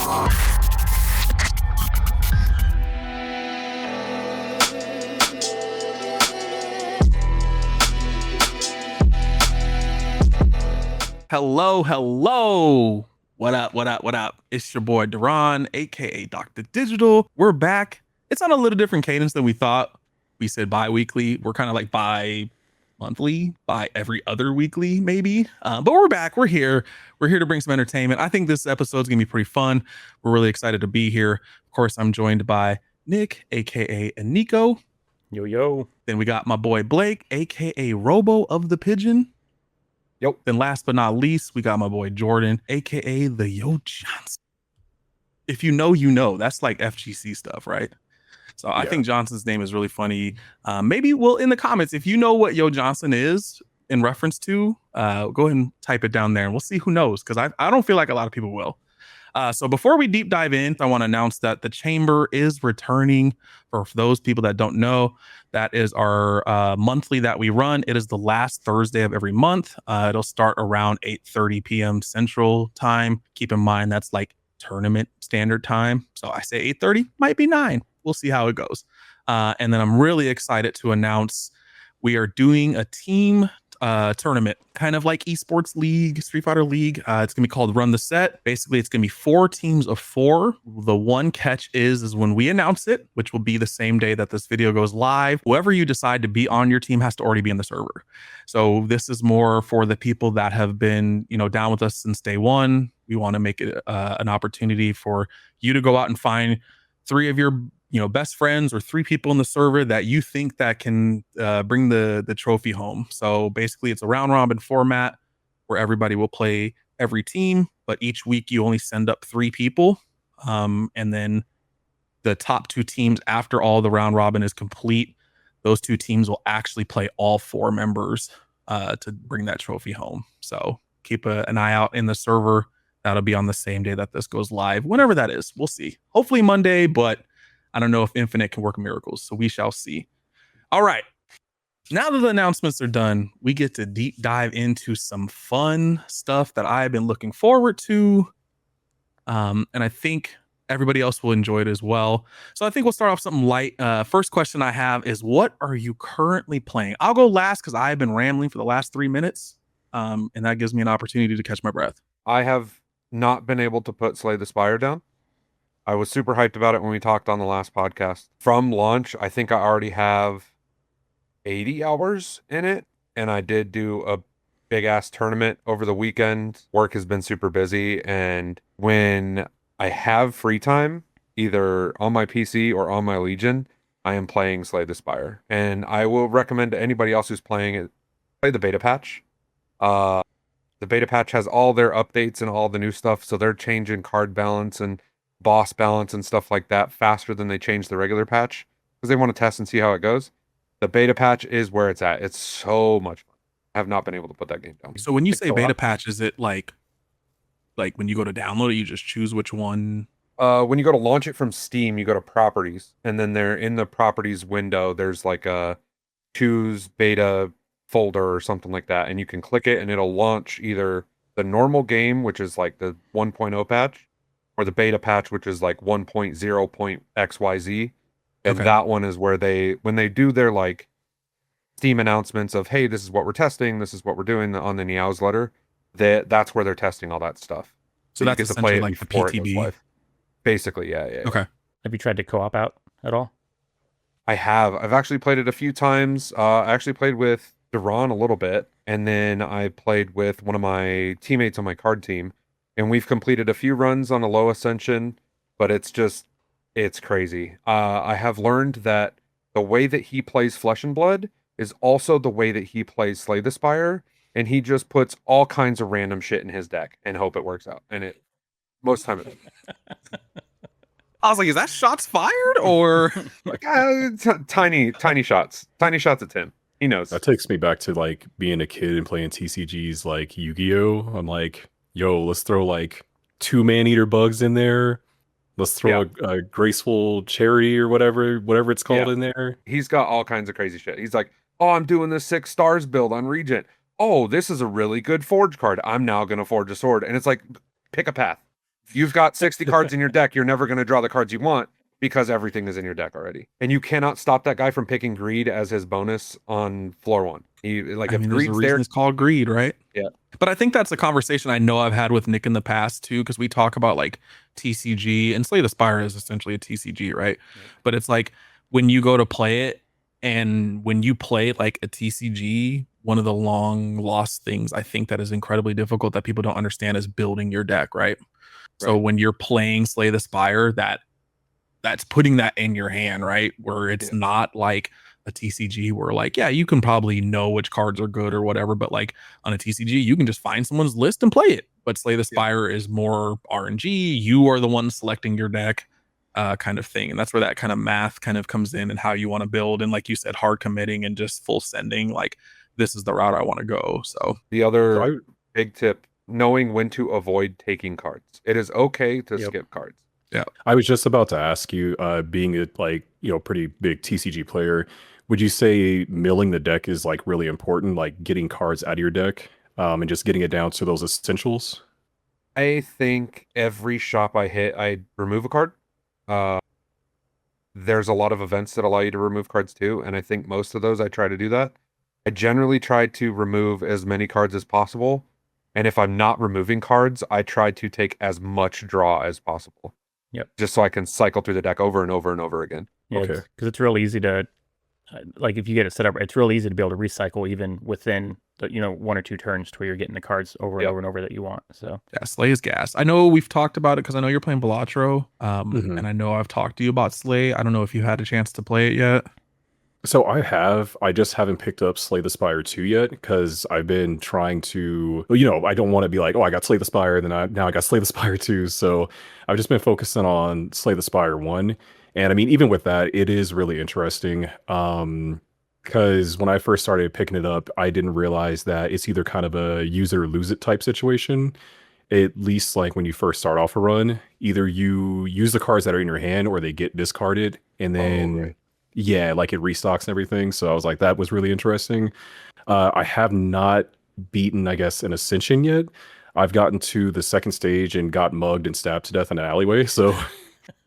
Hello. What up? It's your boy Duran, aka DoctaDigital. We're back. It's on a little different cadence than we thought. We said bi-weekly. We're kind of like bi-monthly, by every other weekly, maybe. But we're back. We're here. We're here to bring some entertainment. I think this episode's gonna be pretty fun. We're really excited to be here. Of course, I'm joined by Nick, aka Enyco. Yo. Then we got my boy Blake, aka Robo of the Pigeon. Yep. Then last but not least, we got my boy Jordan, aka the YoJohnsen. If you know, you know. That's like FGC stuff, right? So I think Johnson's name is really funny. Maybe we'll in the comments, if you know what YoJohnsen is in reference to, go ahead and type it down there and we'll see who knows, because I don't feel like a lot of people will. So before we deep dive in, I want to announce that the chamber is returning. For those people that don't know, that is our monthly that we run. It is the last Thursday of every month. It'll start around 8:30 p.m. Central Time. Keep in mind that's like tournament standard time. So I say 8:30, might be 9. We'll see how it goes. And then I'm really excited to announce we are doing a team tournament, kind of like esports league, Street Fighter League. It's gonna be called Run the Set. Basically, it's gonna be 4 teams of 4. The one catch is when we announce it, which will be the same day that this video goes live, whoever you decide to be on your team has to already be in the server. So this is more for the people that have been, down with us since day one. We want to make it an opportunity for you to go out and find 3 of your best friends or 3 people in the server that you think that can bring the trophy home. So basically it's a round robin format where everybody will play every team, but each week you only send up 3 people. And then the top 2 teams, after all the round robin is complete, those 2 teams will actually play all 4 members to bring that trophy home. So keep an eye out in the server. That'll be on the same day that this goes live, whenever that is. We'll see. Hopefully Monday, but I don't know if Infinite can work miracles, so we shall see. All right. Now that the announcements are done, we get to deep dive into some fun stuff that I've been looking forward to. And I think everybody else will enjoy it as well. So I think we'll start off something light. First question I have is, what are you currently playing? I'll go last because I've been rambling for the last 3 minutes. And that gives me an opportunity to catch my breath. I have not been able to put Slay the Spire down. I was super hyped about it when we talked on the last podcast. From launch, I think I already have 80 hours in it, and I did do a big-ass tournament over the weekend. Work has been super busy, and when I have free time, either on my PC or on my Legion, I am playing Slay the Spire. And I will recommend to anybody else who's playing it, play the beta patch. The beta patch has all their updates and all the new stuff, so they're changing card balance and boss balance and stuff like that faster than they change the regular patch because they want to test and see how it goes. The beta patch is where it's at. It's so much fun. I have not been able to put that game down. So when you say beta patch, is it like when you go to download it, you just choose which one? When you go to launch it from Steam, you go to properties, and then there in the properties window, there's like a choose beta folder or something like that, and you can click it and it'll launch either the normal game, which is like the 1.0 patch, or the beta patch, which is like 1.0.xyz. And that one is where when they do their like Steam announcements of, hey, this is what we're testing, this is what we're doing on the newsletter, that's where they're testing all that stuff. So that's essentially like the PTB. Basically, yeah. Okay. Have you tried to co-op out at all? I have. I've actually played it a few times. I actually played with Duran a little bit, and then I played with one of my teammates on my card team. And we've completed a few runs on a low ascension, but it's crazy. I have learned that the way that he plays Flesh and Blood is also the way that he plays Slay the Spire, and he just puts all kinds of random shit in his deck and hope it works out. And most time it I was like, is that shots fired or like tiny shots at Tim? He knows. That takes me back to like being a kid and playing TCGs like Yu-Gi-Oh! I'm like, yo, let's throw like 2 man-eater bugs in there. Let's throw a graceful cherry or whatever it's called in there. He's got all kinds of crazy shit. He's like, oh, I'm doing this 6 stars build on Regent. Oh, this is a really good forge card. I'm now going to forge a sword. And it's like, pick a path. You've got 60 cards in your deck. You're never going to draw the cards you want because everything is in your deck already. And you cannot stop that guy from picking greed as his bonus on floor 1. There's a reason it's called greed, right? Yeah. But I think that's a conversation I know I've had with Nick in the past too, because we talk about like TCG, and Slay the Spire is essentially a TCG, right? Yeah. But it's like when you go to play it, and when you play like a TCG, one of the long lost things I think that is incredibly difficult that people don't understand is building your deck, right? So when you're playing Slay the Spire, that's putting that in your hand, right? Where it's not like a TCG where like, yeah, you can probably know which cards are good or whatever, but like on a TCG, you can just find someone's list and play it. But Slay the Spire is more RNG. You are the one selecting your deck, kind of thing. And that's where that kind of math kind of comes in and how you want to build. And like you said, hard committing and just full sending, like this is the route I want to go. So the other big tip, knowing when to avoid taking cards. It is okay to skip cards. Yeah. I was just about to ask you, being a pretty big TCG player, would you say milling the deck is like really important, like getting cards out of your deck, and just getting it down to those essentials? I think every shop I hit, I remove a card. There's a lot of events that allow you to remove cards too, and I think most of those I try to do that. I generally try to remove as many cards as possible, and if I'm not removing cards, I try to take as much draw as possible. Yep. Just so I can cycle through the deck over and over and over again. Yeah, okay. Because it's real easy to, like, if you get it set up, it's real easy to be able to recycle even within the, 1 or 2 turns to where you're getting the cards over and over and over that you want. So yeah, Slay is gas. I know we've talked about it because I know you're playing Balatro, and I know I've talked to you about Slay. I don't know if you had a chance to play it yet. So I just haven't picked up Slay the Spire 2 yet because I've been trying to, I don't want to be like, oh, I got Slay the Spire, then now I got Slay the Spire 2. So I've just been focusing on Slay the Spire 1. And I mean, even with that, it is really interesting. Because when I first started picking it up, I didn't realize that it's either kind of a use it or lose it type situation. At least like when you first start off a run, either you use the cards that are in your hand or they get discarded, and then yeah, like it restocks and everything. So I was like, that was really interesting. I have not beaten, I guess, an Ascension yet. I've gotten to the second stage and got mugged and stabbed to death in an alleyway. So,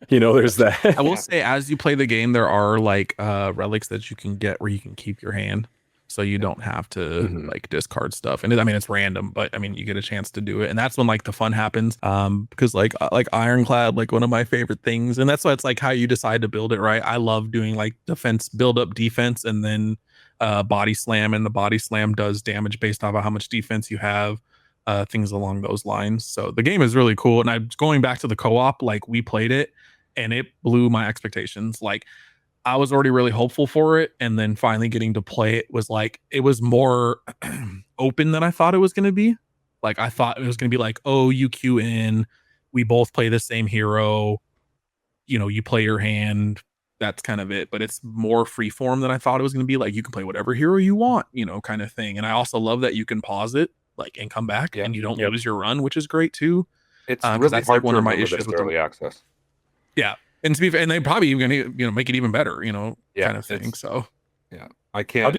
there's that. I will say, as you play the game, there are like relics that you can get where you can keep your hand. So you don't have to like discard stuff. And it's random, but I mean, you get a chance to do it. And that's when like the fun happens. Because like Ironclad, like one of my favorite things. And that's why it's like how you decide to build it, right? I love doing like defense, build up defense, and then body slam. And the body slam does damage based off of how much defense you have, things along those lines. So the game is really cool. And I'm going back to the co-op, like we played it and it blew my expectations. Like, I was already really hopeful for it, and then finally getting to play it was like, it was more open than I thought it was going to be. Like, I thought it was going to be like, oh, you queue in, we both play the same hero, you play your hand, that's kind of it. But it's more freeform than I thought it was going to be. Like, you can play whatever hero you want, kind of thing. And I also love that you can pause it, like, and come back, and you don't lose your run, which is great too. It's really that's hard like one to of my remember issues with early access. Yeah. And to be fair, and they probably even gonna make it even better, kind of thing. So yeah, I can't.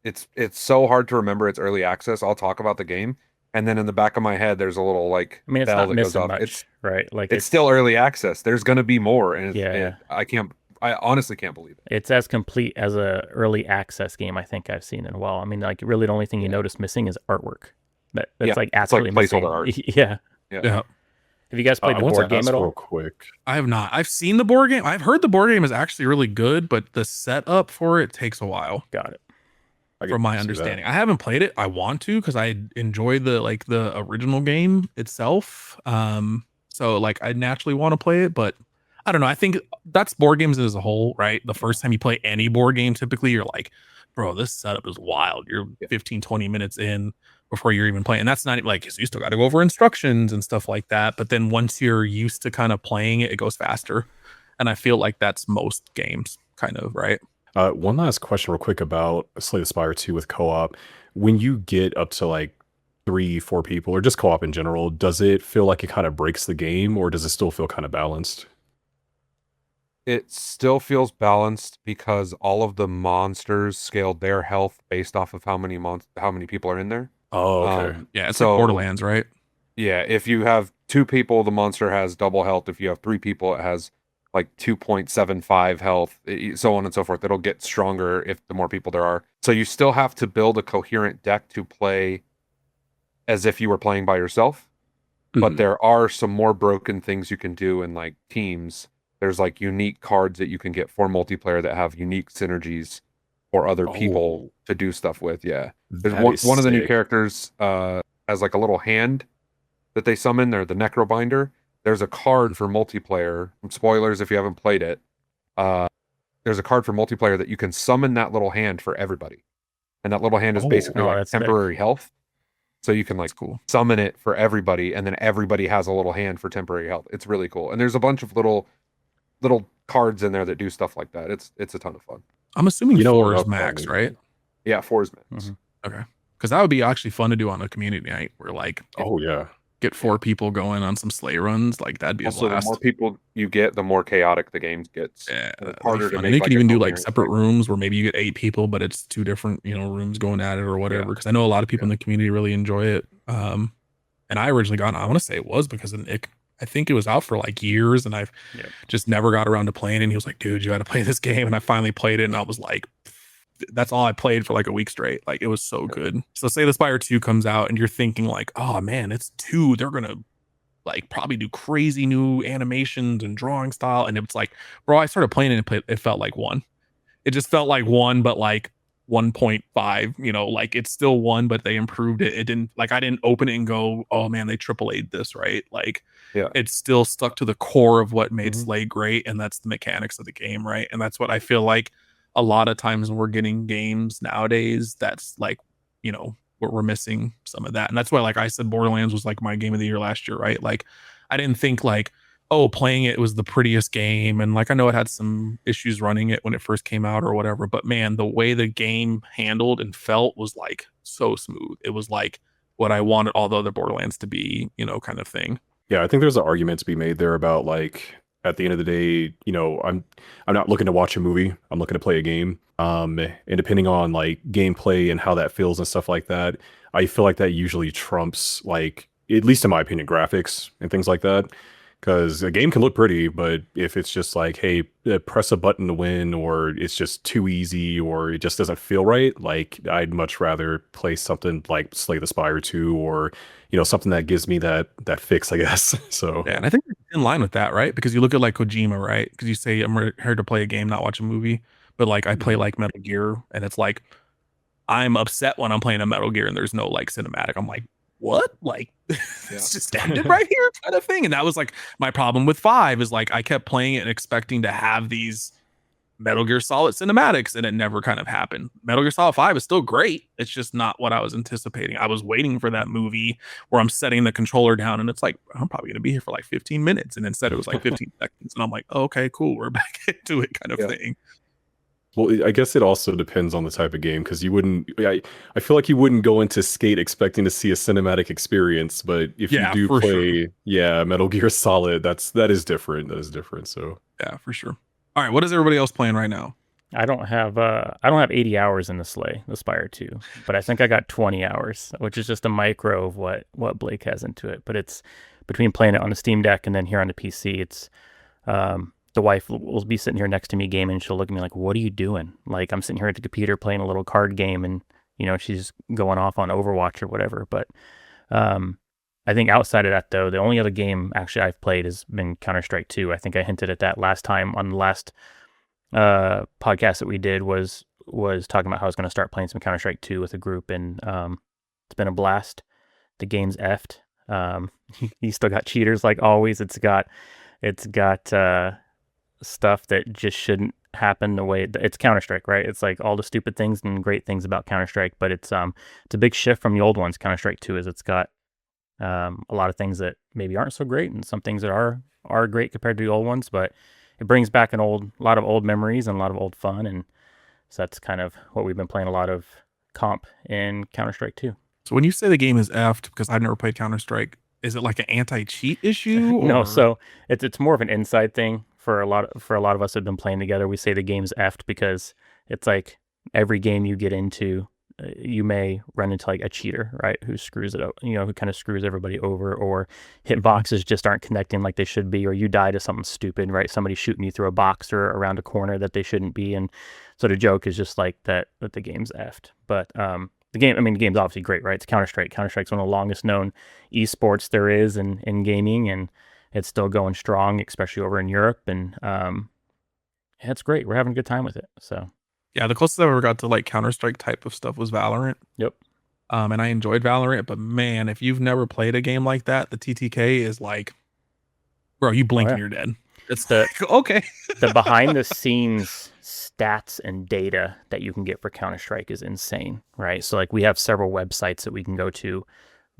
It's so hard to remember it's early access. I'll talk about the game, and then in the back of my head, there's a little like it's bell not that goes missing off. much, right? Like it's still early access. There's gonna be more, and yeah. I honestly can't believe it. It's as complete as a early access game I think I've seen in a while. I mean, like really the only thing you notice missing is artwork. That's like absolutely missing. Art. Yeah. Have you guys played I the want board to game ask at all? real quick. I have not. I've seen the board game. I've heard the board game is actually really good, but the setup for it takes a while. Got it. From my understanding, I haven't played it. I want to because I enjoy the original game itself. So like I naturally want to play it, but I don't know. I think that's board games as a whole, right? The first time you play any board game, typically you're like, bro, this setup is wild. You're 15, 20 minutes in before you're even playing. And that's not like, so you still got to go over instructions and stuff like that. But then once you're used to kind of playing it, it goes faster. And I feel like that's most games kind of, right? One last question real quick about Slay the Spire 2 with co-op. When you get up to like 3-4 people or just co-op in general, does it feel like it kind of breaks the game or does it still feel kind of balanced? It still feels balanced because all of the monsters scaled their health based off of how many people are in there. Oh, okay. Yeah, it's like Borderlands, right? Yeah, if you have 2 people, the monster has double health. If you have 3 people, it has like 2.75 health, so on and so forth. It'll get stronger if the more people there are. So you still have to build a coherent deck to play as if you were playing by yourself. But there are some more broken things you can do in like teams. There's like unique cards that you can get for multiplayer that have unique synergies for other people to do stuff with. Yeah. There's one of the new characters has like a little hand that they summon. They're the Necrobinder. There's a card for multiplayer. Spoilers if you haven't played it. There's a card for multiplayer that you can summon that little hand for everybody. And that little hand is basically like temporary health. So you can like summon it for everybody, and then everybody has a little hand for temporary health. It's really cool. And there's a bunch of little cards in there that do stuff like that. It's a ton of fun. I'm assuming 4 is max, right? Yeah, 4 is max. Okay. Because that would be actually fun to do on a community night where like get 4 people going on some Slay runs. Like that'd be also, a blast. The more people you get, the more chaotic the game gets. Yeah, harder to make. And you can even do like separate rooms where maybe you get 8 people, but it's 2 different, rooms going at it or whatever. Because I know a lot of people in the community really enjoy it. And I originally got, I want to say it was because of Nick. I think it was out for like years, and I've just never got around to playing it. And he was like, dude, you got to play this game. And I finally played it, and I was like, that's all I played for like a week straight. Like it was so good. So Slay the Spire 2 comes out, and you're thinking like, oh man, it's 2. They're gonna like probably do crazy new animations and drawing style. And it's like, bro, I started playing it and it felt like 1. It just felt like 1, but like 1.5, like it's still 1, but they improved it. It didn't like, I didn't open it and go, oh man, they AAA'd this, right? Like it's still stuck to the core of what made Slay great. And that's the mechanics of the game, right? And that's what I feel like a lot of times when we're getting games nowadays, that's like, we're missing some of that. And that's why, like I said, Borderlands was like my game of the year last year, right? Like I didn't think like, oh, playing it was the prettiest game. And like, I know it had some issues running it when it first came out or whatever, but man, the way the game handled and felt was like so smooth. It was like what I wanted all the other Borderlands to be, kind of thing. Yeah, I think there's an argument to be made there about like, at the end of the day, I'm not looking to watch a movie. I'm looking to play a game. And depending on like gameplay and how that feels and stuff like that, I feel like that usually trumps like, at least in my opinion, graphics and things like that. Because a game can look pretty, but if it's just like, hey, press a button to win, or it's just too easy, or it just doesn't feel right, like I'd much rather play something like Slay the Spire 2, or something that gives me that fix, I guess. So yeah, and I think in line with that, right? Because you look at like Kojima, right? Because you say I'm here to play a game, not watch a movie, but like I play like Metal Gear, and it's like I'm upset when I'm playing a Metal Gear and there's no like cinematic. I'm like, what? Like it's just ended right here kind of thing. And that was like my problem with 5 is like I kept playing it and expecting to have these Metal Gear Solid cinematics, and it never kind of happened. Metal Gear Solid 5 is still great. It's just not what I was anticipating. I was waiting for that movie where I'm setting the controller down and it's like, I'm probably going to be here for like 15 minutes. And instead it was like 15 seconds. And I'm like, oh, okay, cool. We're back into it kind of thing. Well, I guess it also depends on the type of game, because I feel like you wouldn't go into Skate expecting to see a cinematic experience, but if you do play, Metal Gear Solid, that is different. That is different. So yeah, for sure. All right, what is everybody else playing right now? I don't have 80 hours in the Spire 2, but I think I got 20 hours, which is just a micro of what Blake has into it. But it's between playing it on the Steam Deck and then here on the PC, it's the wife will be sitting here next to me gaming. She'll look at me like, what are you doing? Like I'm sitting here at the computer playing a little card game, and she's going off on Overwatch or whatever. But I think outside of that, though, the only other game actually I've played has been Counter-Strike 2. I think I hinted at that last time on the last podcast that we did was talking about how I was going to start playing some Counter-Strike 2 with a group, and it's been a blast. The game's effed. You still got cheaters like always. It's got stuff that just shouldn't happen the way it's Counter-Strike, right? It's like all the stupid things and great things about Counter-Strike, but it's a big shift from the old ones. Counter-Strike 2 is it's got a lot of things that maybe aren't so great, and some things that are great compared to the old ones, but it brings back a lot of old memories and a lot of old fun, and so that's kind of what we've been playing a lot of comp in Counter-Strike 2. So when you say the game is effed, because I've never played Counter-Strike, is it like an anti-cheat issue? No, so it's more of an inside thing for a lot of us who've been playing together. We say the game's effed because it's like every game you get into, you may run into like a cheater, right, who screws it up, who kind of screws everybody over, or hitboxes just aren't connecting like they should be, or you die to something stupid, right? Somebody shooting you through a box or around a corner that they shouldn't be. And so the joke is just like that the game's effed. But the game's obviously great, right? It's Counter-Strike. Counter-Strike's one of the longest known esports there is in gaming, and it's still going strong, especially over in Europe. And it's great. We're having a good time with it. So yeah, the closest I ever got to like Counter-Strike type of stuff was Valorant. Yep. And I enjoyed Valorant, but man, if you've never played a game like that, the TTK is like, bro, you blink and you're dead. It's like, okay. The behind the scenes stats and data that you can get for Counter-Strike is insane, right? So like we have several websites that we can go to,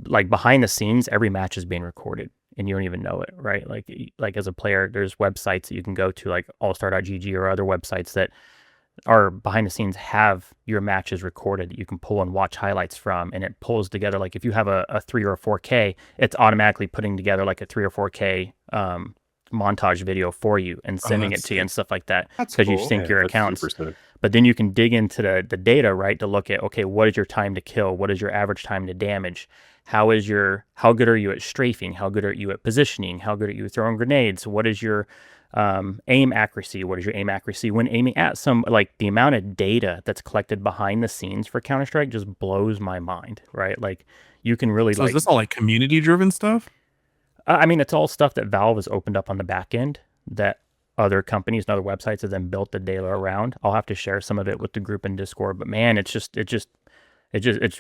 like behind the scenes, every match is being recorded and you don't even know it, right? Like as a player, there's websites that you can go to, like allstar.gg or other websites that are behind the scenes have your matches recorded that you can pull and watch highlights from, and it pulls together, like if you have a 3 or a 4K, it's automatically putting together like a 3 or 4K montage video for you and sending it to you and stuff like that, because you sync your accounts. But then you can dig into the data, right, to look at, okay, what is your time to kill? What is your average time to damage? How good are you at strafing? How good are you at positioning? How good are you at throwing grenades? What is your aim accuracy? What is your aim accuracy when aiming at like the amount of data that's collected behind the scenes for Counter-Strike just blows my mind, right? Like you can really is this all like community driven stuff? It's all stuff that Valve has opened up on the back end that other companies and other websites have then built the data around. I'll have to share some of it with the group in Discord, but man, it's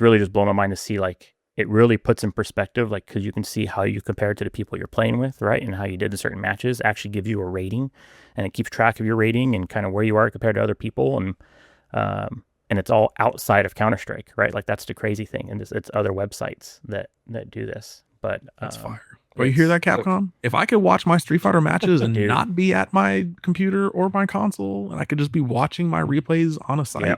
really just blown my mind to see, like, it really puts in perspective, like, because you can see how you compare to the people you're playing with, right? And how you did in certain matches actually give you a rating, and it keeps track of your rating and kind of where you are compared to other people. And it's all outside of Counter-Strike, right? Like that's the crazy thing. And it's other websites that do this, but that's fire. Well, you hear that, Capcom? If I could watch my Street Fighter matches and not be at my computer or my console, and I could just be watching my replays on a site. Yeah.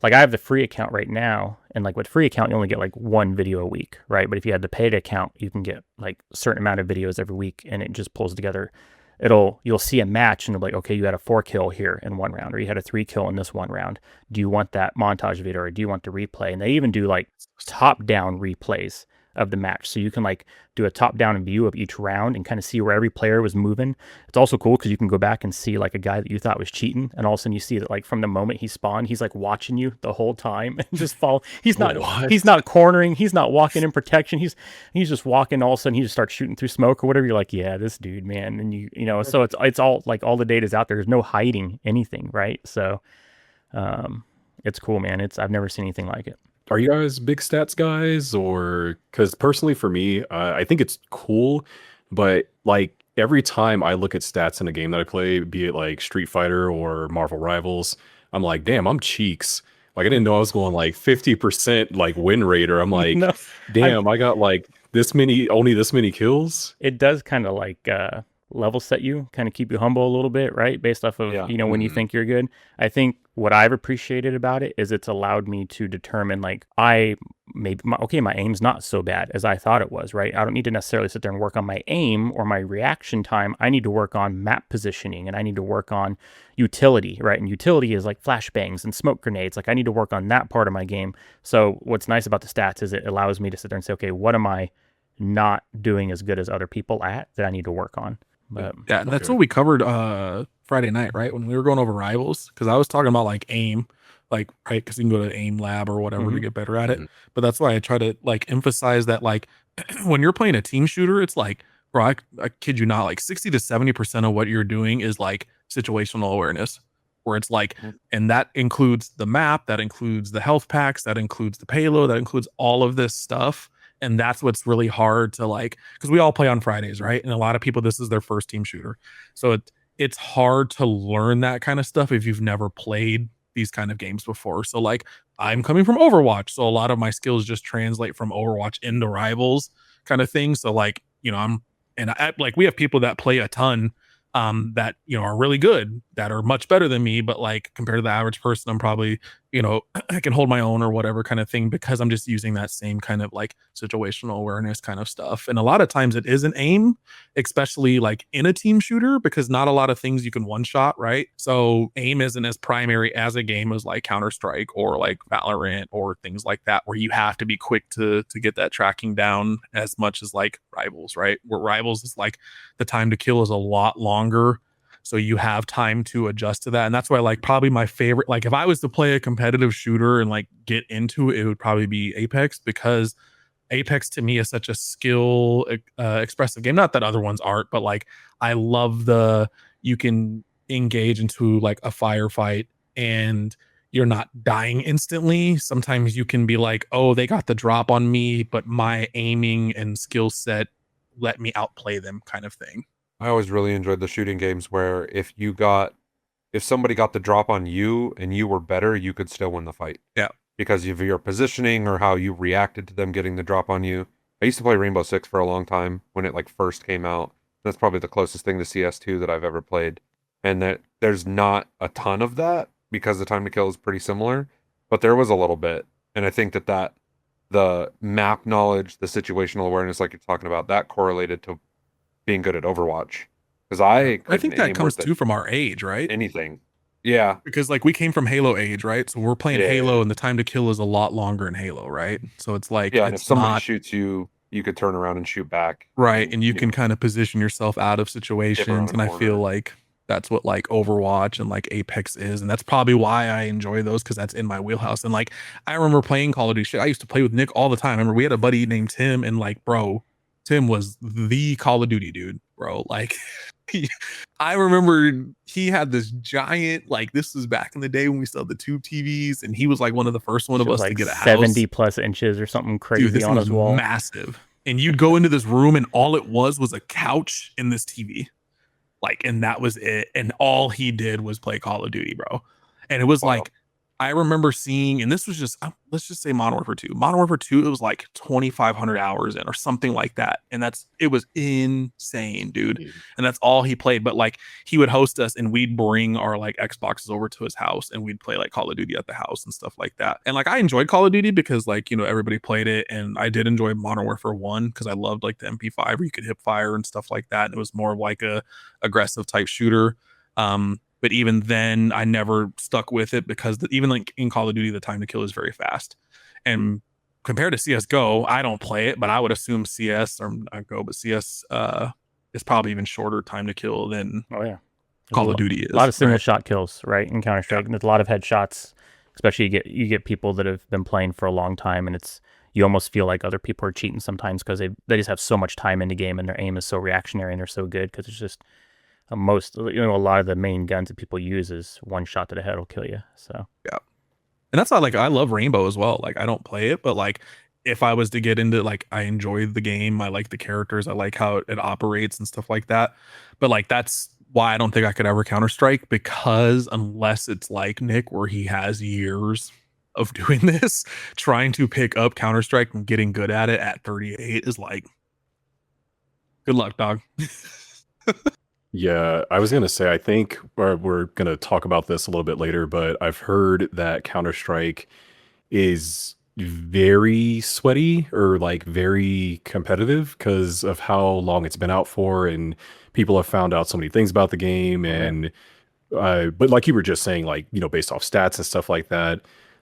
Like I have the free account right now, and like with free account, you only get like one video a week, right? But if you had the paid account, you can get like a certain amount of videos every week, and it just pulls together. You'll see a match and it'll be like, okay, you had a 4 kill here in one round, or you had a 3 kill in this one round. Do you want that montage video, or do you want the replay? And they even do like top down replays of the match, so you can like do a top down view of each round and kind of see where every player was moving. It's also cool because you can go back and see like a guy that you thought was cheating, and all of a sudden you see that like from the moment he spawned, he's like watching you the whole time and just follow. He's not cornering, he's not walking in protection, he's just walking. All of a sudden he just starts shooting through smoke or whatever. You're like, yeah, this dude, man. And you know, so it's all like all the data's out there. There's no hiding anything, right? So it's cool, man. I've never seen anything like it. Are you guys big stats guys? Or because personally for me, I think it's cool, but like every time I look at stats in a game that I play, be it like Street Fighter or Marvel Rivals, I'm like, damn, I'm cheeks. Like I didn't know I was going like 50% like win rate, or I'm like, no, damn, I got like only this many kills. It does kind of like level set you, kind of keep you humble a little bit, right? Based off of, when you think you're good. I think what I've appreciated about it is it's allowed me to determine like my aim's not so bad as I thought it was, right? I don't need to necessarily sit there and work on my aim or my reaction time. I need to work on map positioning, and I need to work on utility, right? And utility is like flashbangs and smoke grenades. Like I need to work on that part of my game. So what's nice about the stats is it allows me to sit there and say, okay, what am I not doing as good as other people at that I need to work on? But, yeah, that's what we covered Friday night, right? When we were going over Rivals, because I was talking about like aim, like, right? Because you can go to aim lab or whatever to get better at it. But that's why I try to like emphasize that, like, when you're playing a team shooter, it's like, bro, I kid you not, like 60 to 70% of what you're doing is like situational awareness, where it's like, and that includes the map, that includes the health packs, that includes the payload, that includes all of this stuff. And that's what's really hard to like, because we all play on Fridays, right? And a lot of people, this is their first team shooter. So it's hard to learn that kind of stuff if you've never played these kind of games before. So like, I'm coming from Overwatch, so a lot of my skills just translate from Overwatch into Rivals kind of thing. So like, like we have people that play a ton that, are really good, that are much better than me, but like compared to the average person, I'm probably, you know, I can hold my own or whatever kind of thing, because I'm just using that same kind of like situational awareness kind of stuff. And a lot of times it isn't aim, especially like in a team shooter, because not a lot of things you can one shot, right? So aim isn't as primary as a game as like Counter-Strike or like Valorant or things like that, where you have to be quick to get that tracking down as much as like Rivals, right? Where Rivals is like the time to kill is a lot longer, so you have time to adjust to that. And that's why, like, probably my favorite, like if I was to play a competitive shooter and like get into it, it would probably be Apex, because Apex to me is such a skill expressive game. Not that other ones aren't, but like I love you can engage into like a firefight and you're not dying instantly. Sometimes you can be like, oh, they got the drop on me, but my aiming and skill set let me outplay them, kind of thing. I always really enjoyed the shooting games where if somebody got the drop on you and you were better, you could still win the fight. Yeah. Because of your positioning or how you reacted to them getting the drop on you. I used to play Rainbow Six for a long time when it like first came out. That's probably the closest thing to CS2 that I've ever played. And that there's not a ton of that because the time to kill is pretty similar, but there was a little bit. And I think that the map knowledge, the situational awareness like you're talking about, that correlated to being good at Overwatch. Because I think that comes too from our age, right? Anything. Yeah. Because like we came from Halo age, right? So we're playing Yeah. Halo and the time to kill is a lot longer in Halo, right? So it's like, yeah, and it's if somebody not shoots you, you could turn around and shoot back. right. And you can kind of position yourself out of situations. And I feel like that's what like Overwatch and like Apex is. And that's probably why I enjoy those, because that's in my wheelhouse. And like I remember playing Call of Duty shit. I used to play with Nick all the time. I remember we had a buddy named Tim, and like, bro, Tim was the Call of Duty dude, bro. Like I remember he had this giant, like this was back in the day when we still had the tube TVs, and he was like one of the first one of us like to get a house. 70 plus inches or something crazy. Dude, this on his wall. Massive. And you'd go into this room and all it was a couch in this TV. Like, and that was it. And all he did was play Call of Duty, bro. And it was like, I remember seeing, and this was just, let's just say Modern Warfare 2. Modern Warfare 2, it was like 2,500 hours in or something like that. And it was insane, dude. And that's all he played. But like, he would host us and we'd bring our like Xboxes over to his house and we'd play like Call of Duty at the house and stuff like that. And like, I enjoyed Call of Duty because like, you know, everybody played it. And I did enjoy Modern Warfare 1 because I loved like the MP5 where you could hip fire and stuff like that. And it was more of like a aggressive type shooter. But even then, I never stuck with it because even like in Call of Duty, the time to kill is very fast. And compared to CSGO, I don't play it, but I would assume CS or not Go, but CS is probably even shorter time to kill than Call of Duty is. A lot of single shot kills, right? In Counter-Strike, and there's a lot of headshots. Especially you get people that have been playing for a long time, and you almost feel like other people are cheating sometimes because they just have so much time in the game and their aim is so reactionary and they're so good because it's just. A lot of the main guns that people use is one shot to the head will kill you. So yeah, and that's why like I love Rainbow as well. Like I don't play it, but like if I was to get into like I enjoy the game, I like the characters, I like how it operates and stuff like that. But like that's why I don't think I could ever Counter-Strike, because unless it's like Nick where he has years of doing this, trying to pick up Counter-Strike and getting good at it at 38 is like good luck, dog. Yeah, I was going to say, I think we're going to talk about this a little bit later, but I've heard that Counter-Strike is very sweaty or like very competitive because of how long it's been out for, and people have found out so many things about the game. And but like you were just saying, like, you know, based off stats and stuff like that,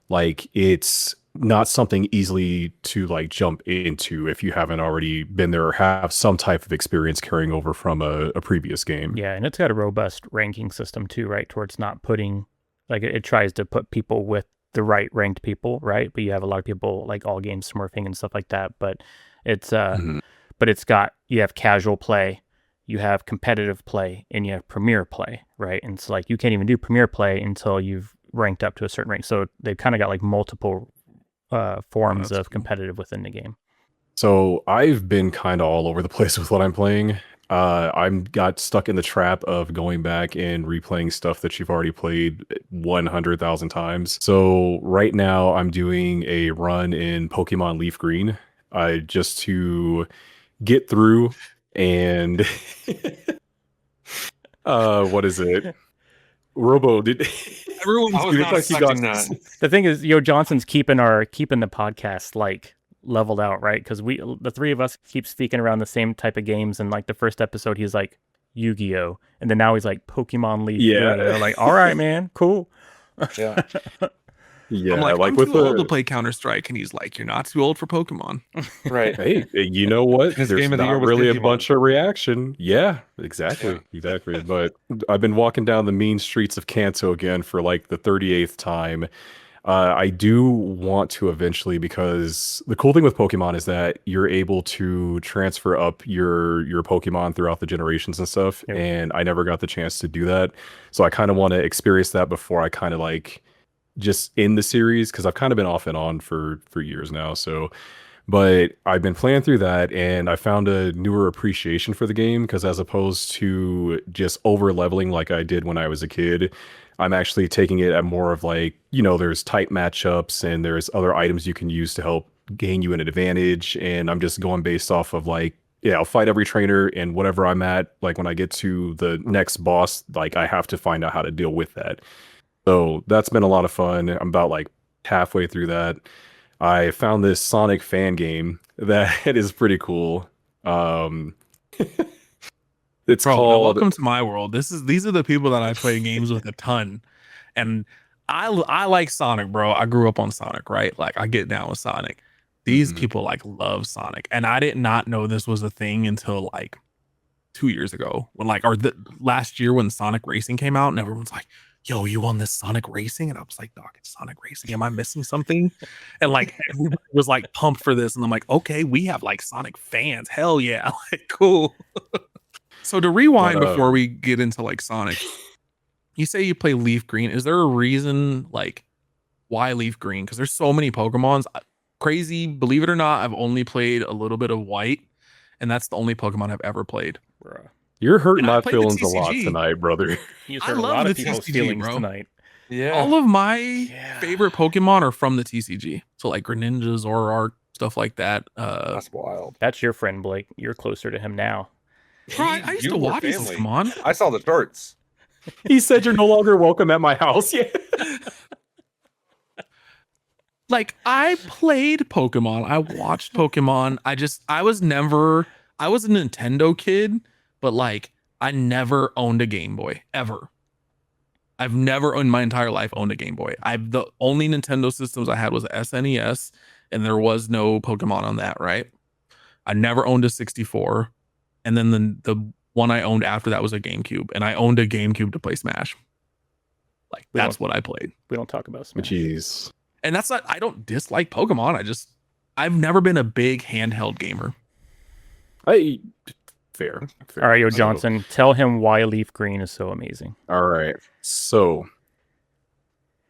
like it's not something easily to like jump into if you haven't already been there or have some type of experience carrying over from a previous game. Yeah, and it's got a robust ranking system too, right? Towards not putting, like it tries to put people with the right ranked people, right? But you have a lot of people like all game smurfing and stuff like that. But it's but it's got, you have casual play, you have competitive play, and you have premier play, right? And it's like you can't even do premier play until you've ranked up to a certain rank. So they've kind of got like multiple forms of competitive within the game. So I've been kind of all over the place with what I'm playing. I'm got stuck in the trap of going back and replaying stuff that you've already played 100,000 times. So right now I'm doing a run in Pokémon Leaf Green, just to get through and what is it? Robo did. Everyone's I was not Like he expecting got- that. The thing is, YoJohnsen's keeping the podcast like leveled out, right? Because the three of us keep speaking around the same type of games, and like the first episode, he's like Yu-Gi-Oh, and then now he's like Pokemon Leaf Yeah. Green. And they're like, all right, man, cool. Yeah. Yeah, I'm like, like I'm with too old to the play Counter-Strike, and he's like, you're not too old for Pokemon. Right. hey, you know what? His There's game of the not year was really a Digimon. bunch of reaction. Yeah, exactly, exactly. But I've been walking down the mean streets of Kanto again for like the 38th time. I do want to eventually, because the cool thing with Pokemon is that you're able to transfer up your Pokemon throughout the generations and stuff. Yep. And I never got the chance to do that, so I kind of want to experience that before I kind of like just in the series, because I've kind of been off and on for years now. So, but I've been playing through that, and I found a newer appreciation for the game, because as opposed to just over leveling like I did when I was a kid, I'm actually taking it at more of like, there's type matchups and there's other items you can use to help gain you an advantage. And I'm just going based off of like, yeah, I'll fight every trainer, and whatever I'm at, like when I get to the next boss, like I have to find out how to deal with that. So that's been a lot of fun. I'm about like halfway through that. I found this Sonic fan game that is pretty cool. It's Bro, now called welcome to my world. These are the people that I play games with a ton, and I like Sonic, bro. I grew up on Sonic, right? Like I get down with Sonic. These Mhm. people like love Sonic, and I did not know this was a thing until like 2 years ago, when last year when Sonic Racing came out, and everyone's like, "Yo, you won this Sonic Racing?" And I was like, "Dog, it's Sonic Racing. Am I missing something?" And like everybody was like pumped for this, and I'm like, "Okay, we have like Sonic fans. Hell yeah, like cool." So to rewind But, before we get into like Sonic, you say you play Leaf Green. Is there a reason like why Leaf Green? Because there's so many Pokemons. Crazy, believe it or not, I've only played a little bit of White, and that's the only Pokemon I've ever played. Bruh. You're hurting And I my played the feelings a lot TCG. tonight, brother. He's I hurt a love lot of the people's TCG, feelings bro. tonight. Yeah. All of my Yeah. favorite Pokemon are from the TCG. So like Greninja, Zoroark, stuff like that. That's wild. That's your friend, Blake. You're closer to him now. Bro, I used You to were watch this. family. Come on. I saw the shorts. He said you're no longer welcome at my house. Yeah. Like I played Pokemon. I watched Pokemon. I was a Nintendo kid, but like I never owned a Game Boy ever. I've never in my entire life owned a Game Boy. The only Nintendo systems I had was a SNES, and there was no Pokemon on that, right? I never owned a 64. And then the one I owned after that was a GameCube, and I owned a GameCube to play Smash. Like that's what I played. We don't talk about Smash. Jeez. And that's not, I don't dislike Pokemon. I've never been a big handheld gamer. Fair. All right, Yo So- Johnson, tell him why Leaf Green is so amazing. All right. So,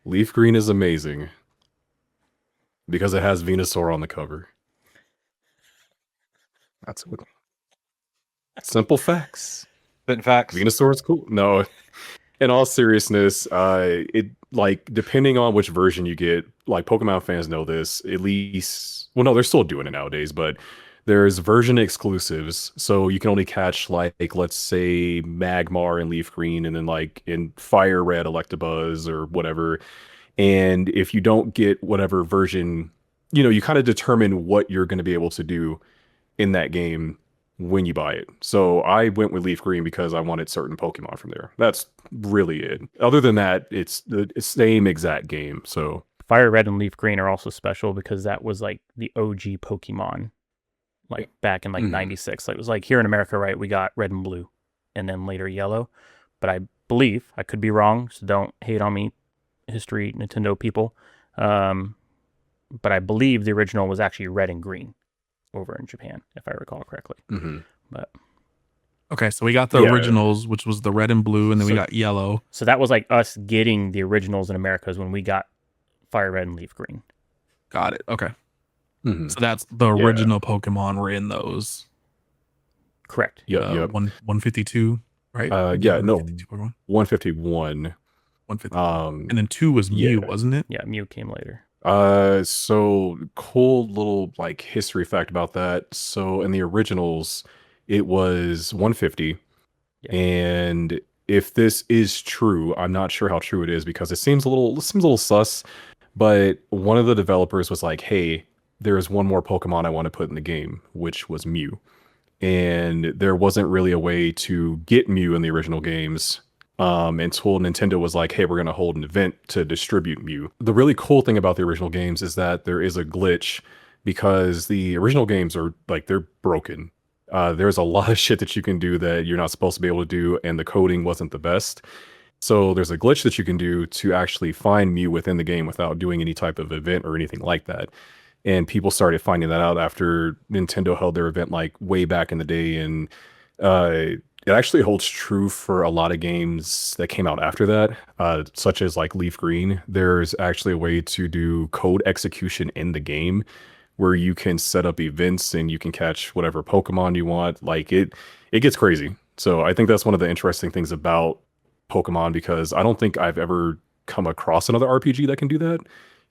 Leaf Green is amazing because it has Venusaur on the cover. That's it. Simple facts. Spitting facts. Venusaur is cool. No, in all seriousness, it like depending on which version you get, like Pokemon fans know this. At least, well, no, they're still doing it nowadays, but there's version exclusives, so you can only catch like let's say Magmar and Leaf Green, and then like in Fire Red Electabuzz or whatever. And if you don't get whatever version, you kind of determine what you're going to be able to do in that game when you buy it. So I went with Leaf Green because I wanted certain Pokemon from there. That's really it. Other than that, it's the same exact game. So Fire Red and Leaf Green are also special because that was like the OG Pokemon, like back in like Mhm. '96. Like it was like here in America, right? We got Red and Blue, and then later Yellow. But I believe, I could be wrong, so don't hate on me, history Nintendo people. But I believe the original was actually Red and Green over in Japan, if I recall correctly. mhm. But Okay, so we got the Yeah. originals, which was the red and blue, and then we So- got yellow. so that was like us getting the originals in America is when we got Fire Red and Leaf Green. Got it. Okay. Mhm. So that's the Yeah. original Pokemon were in those. Correct. Yep. 152, right? Yeah, no. 152 Pokemon. 151. 150. And then 2 was Mew, yeah. wasn't it? Yeah, Mew came later. So cool little like history fact about that. So in the originals, it was 150, Yeah. and if this is true, I'm not sure how true it is because it seems a little sus. But one of the developers was like, "Hey, there is one more Pokemon I want to put in the game, which was Mew." And there wasn't really a way to get Mew in the original games until Nintendo was like, hey, we're going to hold an event to distribute Mew. The really cool thing about the original games is that there is a glitch because the original games are like, they're broken. There's a lot of shit that you can do that you're not supposed to be able to do, and the coding wasn't the best. So there's a glitch that you can do to actually find Mew within the game without doing any type of event or anything like that. And people started finding that out after Nintendo held their event like way back in the day. And it actually holds true for a lot of games that came out after that, such as like Leaf Green. There's actually a way to do code execution in the game where you can set up events and you can catch whatever Pokemon you want. Like it gets crazy. So I think that's one of the interesting things about Pokemon, because I don't think I've ever come across another RPG that can do that,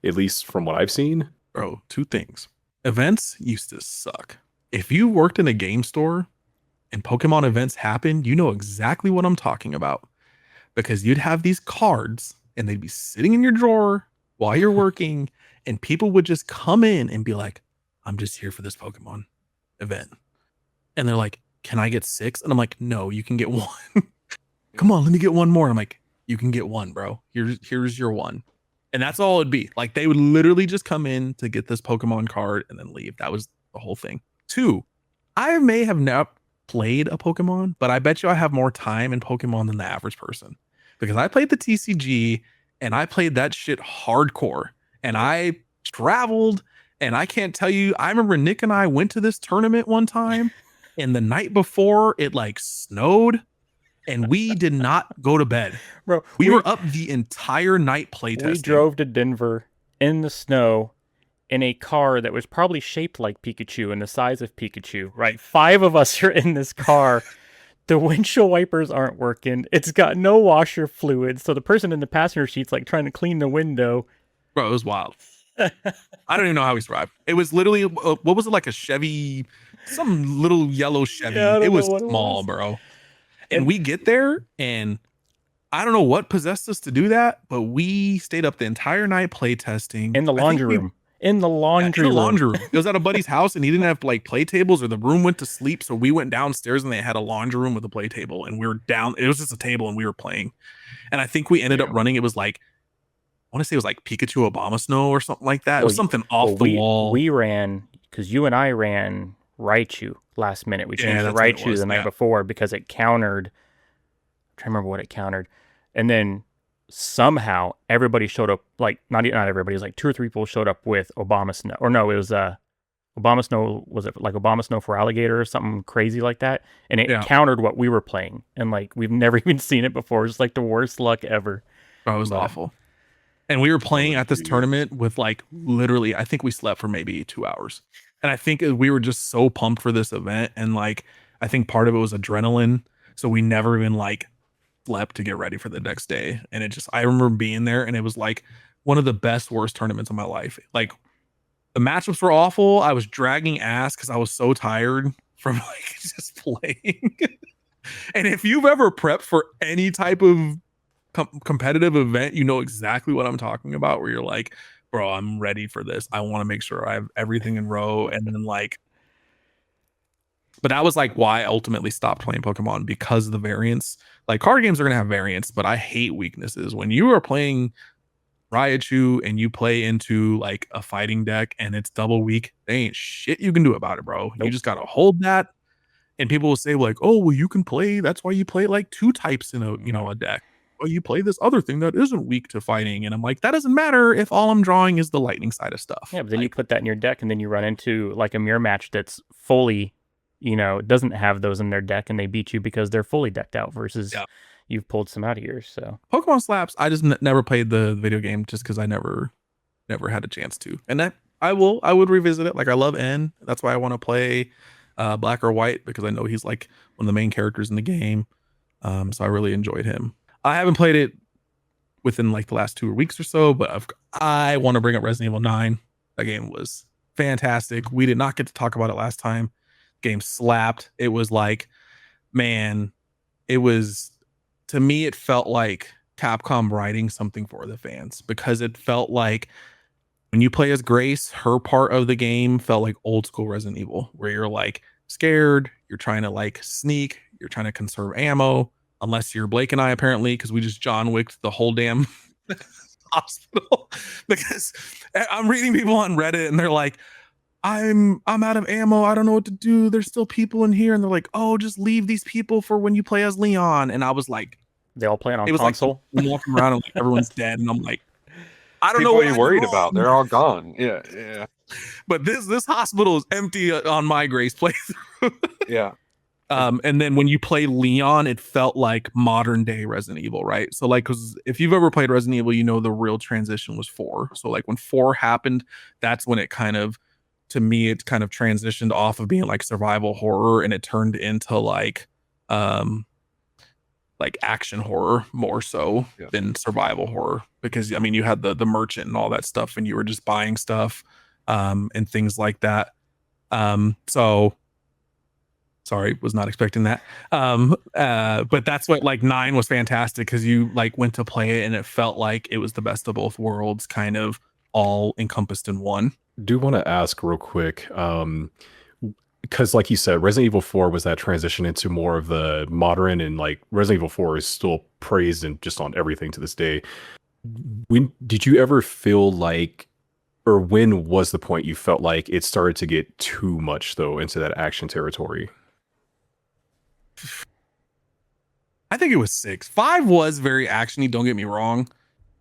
at least from what I've seen. Bro, two things. Events used to suck. If you worked in a game store and Pokemon events happened, you know exactly what I'm talking about. Because you'd have these cards and they'd be sitting in your drawer while you're working, and people would just come in and be like, I'm just here for this Pokemon event. And they're like, can I get 6? And I'm like, no, you can get 1. Come on, let me get 1 more. I'm like, you can get 1, bro. Here's your 1. And that's all it'd be. Like, they would literally just come in to get this Pokemon card and then leave. That was the whole thing. 2, I may have not played a Pokemon, but I bet you I have more time in Pokemon than the average person. Because I played the TCG and I played that shit hardcore. And I traveled, and I can't tell you, I remember Nick and I went to this tournament one time, and the night before it like snowed. And we did not go to bed. Bro, we were up the entire night playtesting. We drove to Denver in the snow in a car that was probably shaped like Pikachu and the size of Pikachu, right? 5 of us are in this car. The windshield wipers aren't working. It's got no washer fluid. So the person in the passenger seat's like trying to clean the window. Bro, it was wild. I don't even know how we survived. It was literally, what was it, like a Chevy, some little yellow Chevy. Yeah, it was small, bro. And we get there, and I don't know what possessed us to do that, but we stayed up the entire night playtesting. In the laundry room. In the laundry room. It was at a buddy's house, and he didn't have like play tables, or the room went to sleep. So we went downstairs, and they had a laundry room with a play table, and we were down. It was just a table, and we were playing. And I think we ended up running. It was like, I want to say it was like Pikachu Obama Snow or something like that. It was something off the wall. We ran, because you and I ran Raichu last minute. We changed the Raichu the night before because it countered. I'm trying to remember what it countered. And then somehow everybody showed up, like not everybody, it was like 2 or 3 people showed up with Obama Snow. Or no, it was Obama Snow, was it like Obama Snow for Alligator or something crazy like that? And it countered what we were playing. And like we've never even seen it before. It's like the worst luck ever. Bro, it was awful. And we were playing at this tournament with like literally, I think we slept for maybe 2 hours. And I think we were just so pumped for this event. And like, I think part of it was adrenaline. So we never even like slept to get ready for the next day. And it just, I remember being there, and it was like one of the best, worst tournaments of my life. Like, the matchups were awful. I was dragging ass because I was so tired from like just playing. And if you've ever prepped for any type of competitive event, you know exactly what I'm talking about, where you're like, bro, I'm ready for this. I want to make sure I have everything in row. And then like, but that was like why I ultimately stopped playing Pokemon, because of the variance. Like, card games are going to have variance, but I hate weaknesses. When you are playing Raichu and you play into like a fighting deck and it's double weak, there ain't shit you can do about it, bro. Nope. You just got to hold that. And people will say like, oh, well, you can play. That's why you play like 2 types in a deck. Oh, you play this other thing that isn't weak to fighting. And I'm like, that doesn't matter if all I'm drawing is the lightning side of stuff. Yeah, but then you put that in your deck, and then you run into like a mirror match that's fully, doesn't have those in their deck, and they beat you because they're fully decked out versus you've pulled some out of yours. So Pokemon Slaps, I just never played the video game just because I never had a chance to. And that I would revisit it. Like, I love N. That's why I want to play Black or White, because I know he's like one of the main characters in the game. So I really enjoyed him. I haven't played it within like the last 2 weeks or so, but I want to bring up Resident Evil 9. That game was fantastic. We did not get to talk about it last time. Game slapped. It was like, man, it was to me, it felt like Capcom writing something for the fans, because it felt like when you play as Grace, her part of the game felt like old school Resident Evil, where you're like scared, you're trying to like sneak, you're trying to conserve ammo, unless you're Blake and I, apparently, because we just John Wicked the whole damn hospital. Because I'm reading people on Reddit and they're like, I'm out of ammo. I don't know what to do. There's still people in here. And they're like, oh, just leave these people for when you play as Leon. And I was like, They all playing on it was console. like walking around and like everyone's dead. And I'm like, I don't know People what you I did worried wrong. about. They're all gone. Yeah. But this hospital is empty on my Grace playthrough. Yeah. And then when you play Leon, it felt like modern day Resident Evil, right? So like, because if you've ever played Resident Evil, you know the real transition was 4. So like when 4 happened, that's when it kind of, to me, it kind of transitioned off of being like survival horror and it turned into like action horror more so than survival horror. Because I mean, you had the merchant and all that stuff, and you were just buying stuff and things like that. So sorry, was not expecting that. But that's what like 9 was fantastic, because you like went to play it and it felt like it was the best of both worlds, kind of all encompassed in one. Do want to ask real quick, because like you said, Resident Evil 4 was that transition into more of the modern, and like Resident Evil 4 is still praised and just on everything to this day. When did you ever feel like, or when was the point you felt like it started to get too much though into that action territory? I think it was 6. 5 was very actiony, don't get me wrong,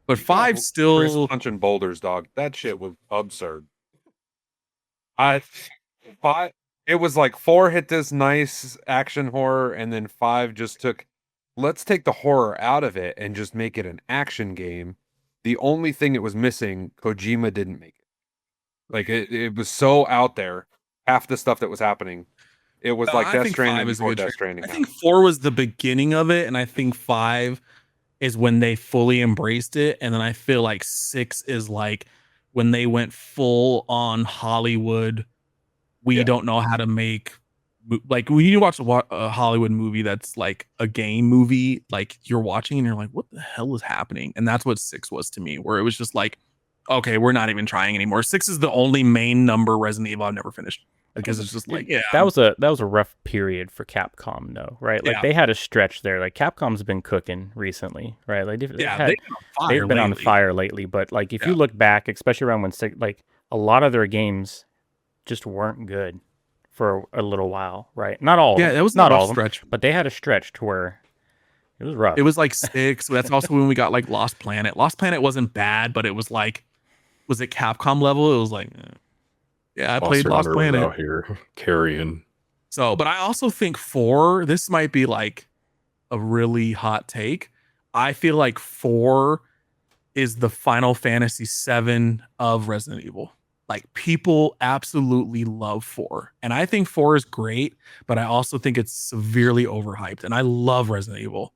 but 5 Chris still punching boulders, dog. That shit was absurd. It was like 4 hit this nice action horror, and then 5 just took, let's take the horror out of it and just make it an action game. The only thing it was missing, Kojima didn't make it. Like it was so out there, half the stuff that was happening. It was like Death Stranding before Death Stranding. I think 4 was the beginning of it, and I think 5 is when they fully embraced it, and then I feel like 6 is like when they went full on Hollywood. We don't know how to make, like, when you watch a Hollywood movie that's like a game movie, like you're watching and you're like, what the hell is happening? And that's what 6 was to me, where it was just like, okay, we're not even trying anymore. 6 is the only main number Resident Evil I've never finished, because it's just like, that was a rough period for Capcom though, right? Like they had a stretch there. Like Capcom's been cooking recently, right? Like they've been on fire lately. But like if you look back, especially around when 6, like a lot of their games just weren't good for a little while, right? Not all. Yeah, it was not all stretch, but they had a stretch to where it was rough. It was like 6. That's also when we got like Lost Planet. Lost Planet wasn't bad, but it was like, was it Capcom level? It was like, I played Lost Planet out here carrying. So, but I also think 4, this might be like a really hot take. I feel like 4 is the Final Fantasy 7 of Resident Evil. Like, people absolutely love 4. And I think 4 is great, but I also think it's severely overhyped. And I love Resident Evil.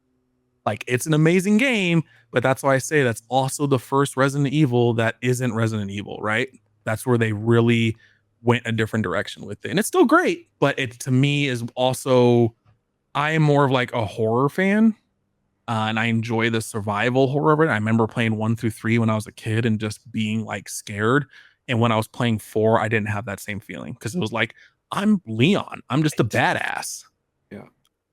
Like, it's an amazing game, but that's why I say that's also the first Resident Evil that isn't Resident Evil, right? That's where they really went a different direction with it. And it's still great, but it, to me, is also, I am more of like a horror fan. And I enjoy the survival horror of it. I remember playing 1 through 3 when I was a kid and just being like scared. And when I was playing 4, I didn't have that same feeling, because it was like, I'm Leon. I'm just a badass. Yeah.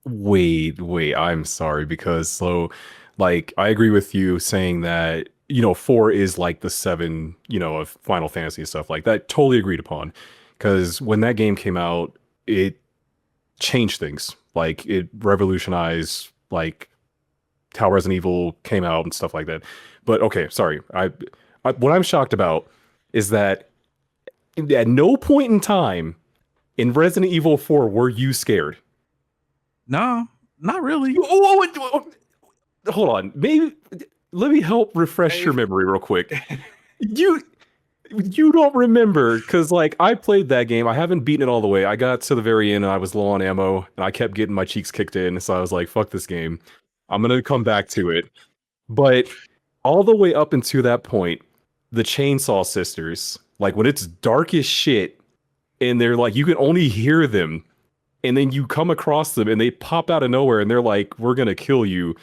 Wait, I'm sorry, because so like I agree with you saying that, 4 is like the 7, of Final Fantasy and stuff like that. Totally agreed upon. Because when that game came out, it changed things. Like it revolutionized like how Resident Evil came out and stuff like that. But okay, sorry. I what I'm shocked about is that at no point in time in Resident Evil 4 were you scared. No, not really. Hold on. Maybe let me help refresh your memory real quick. You don't remember, because like I played that game. I haven't beaten it all the way. I got to the very end and I was low on ammo and I kept getting my cheeks kicked in. So I was like, fuck this game. I'm going to come back to it. But all the way up until that point, the Chainsaw Sisters, like when it's dark as shit and they're like, you can only hear them. And then you come across them and they pop out of nowhere and they're like, we're going to kill you.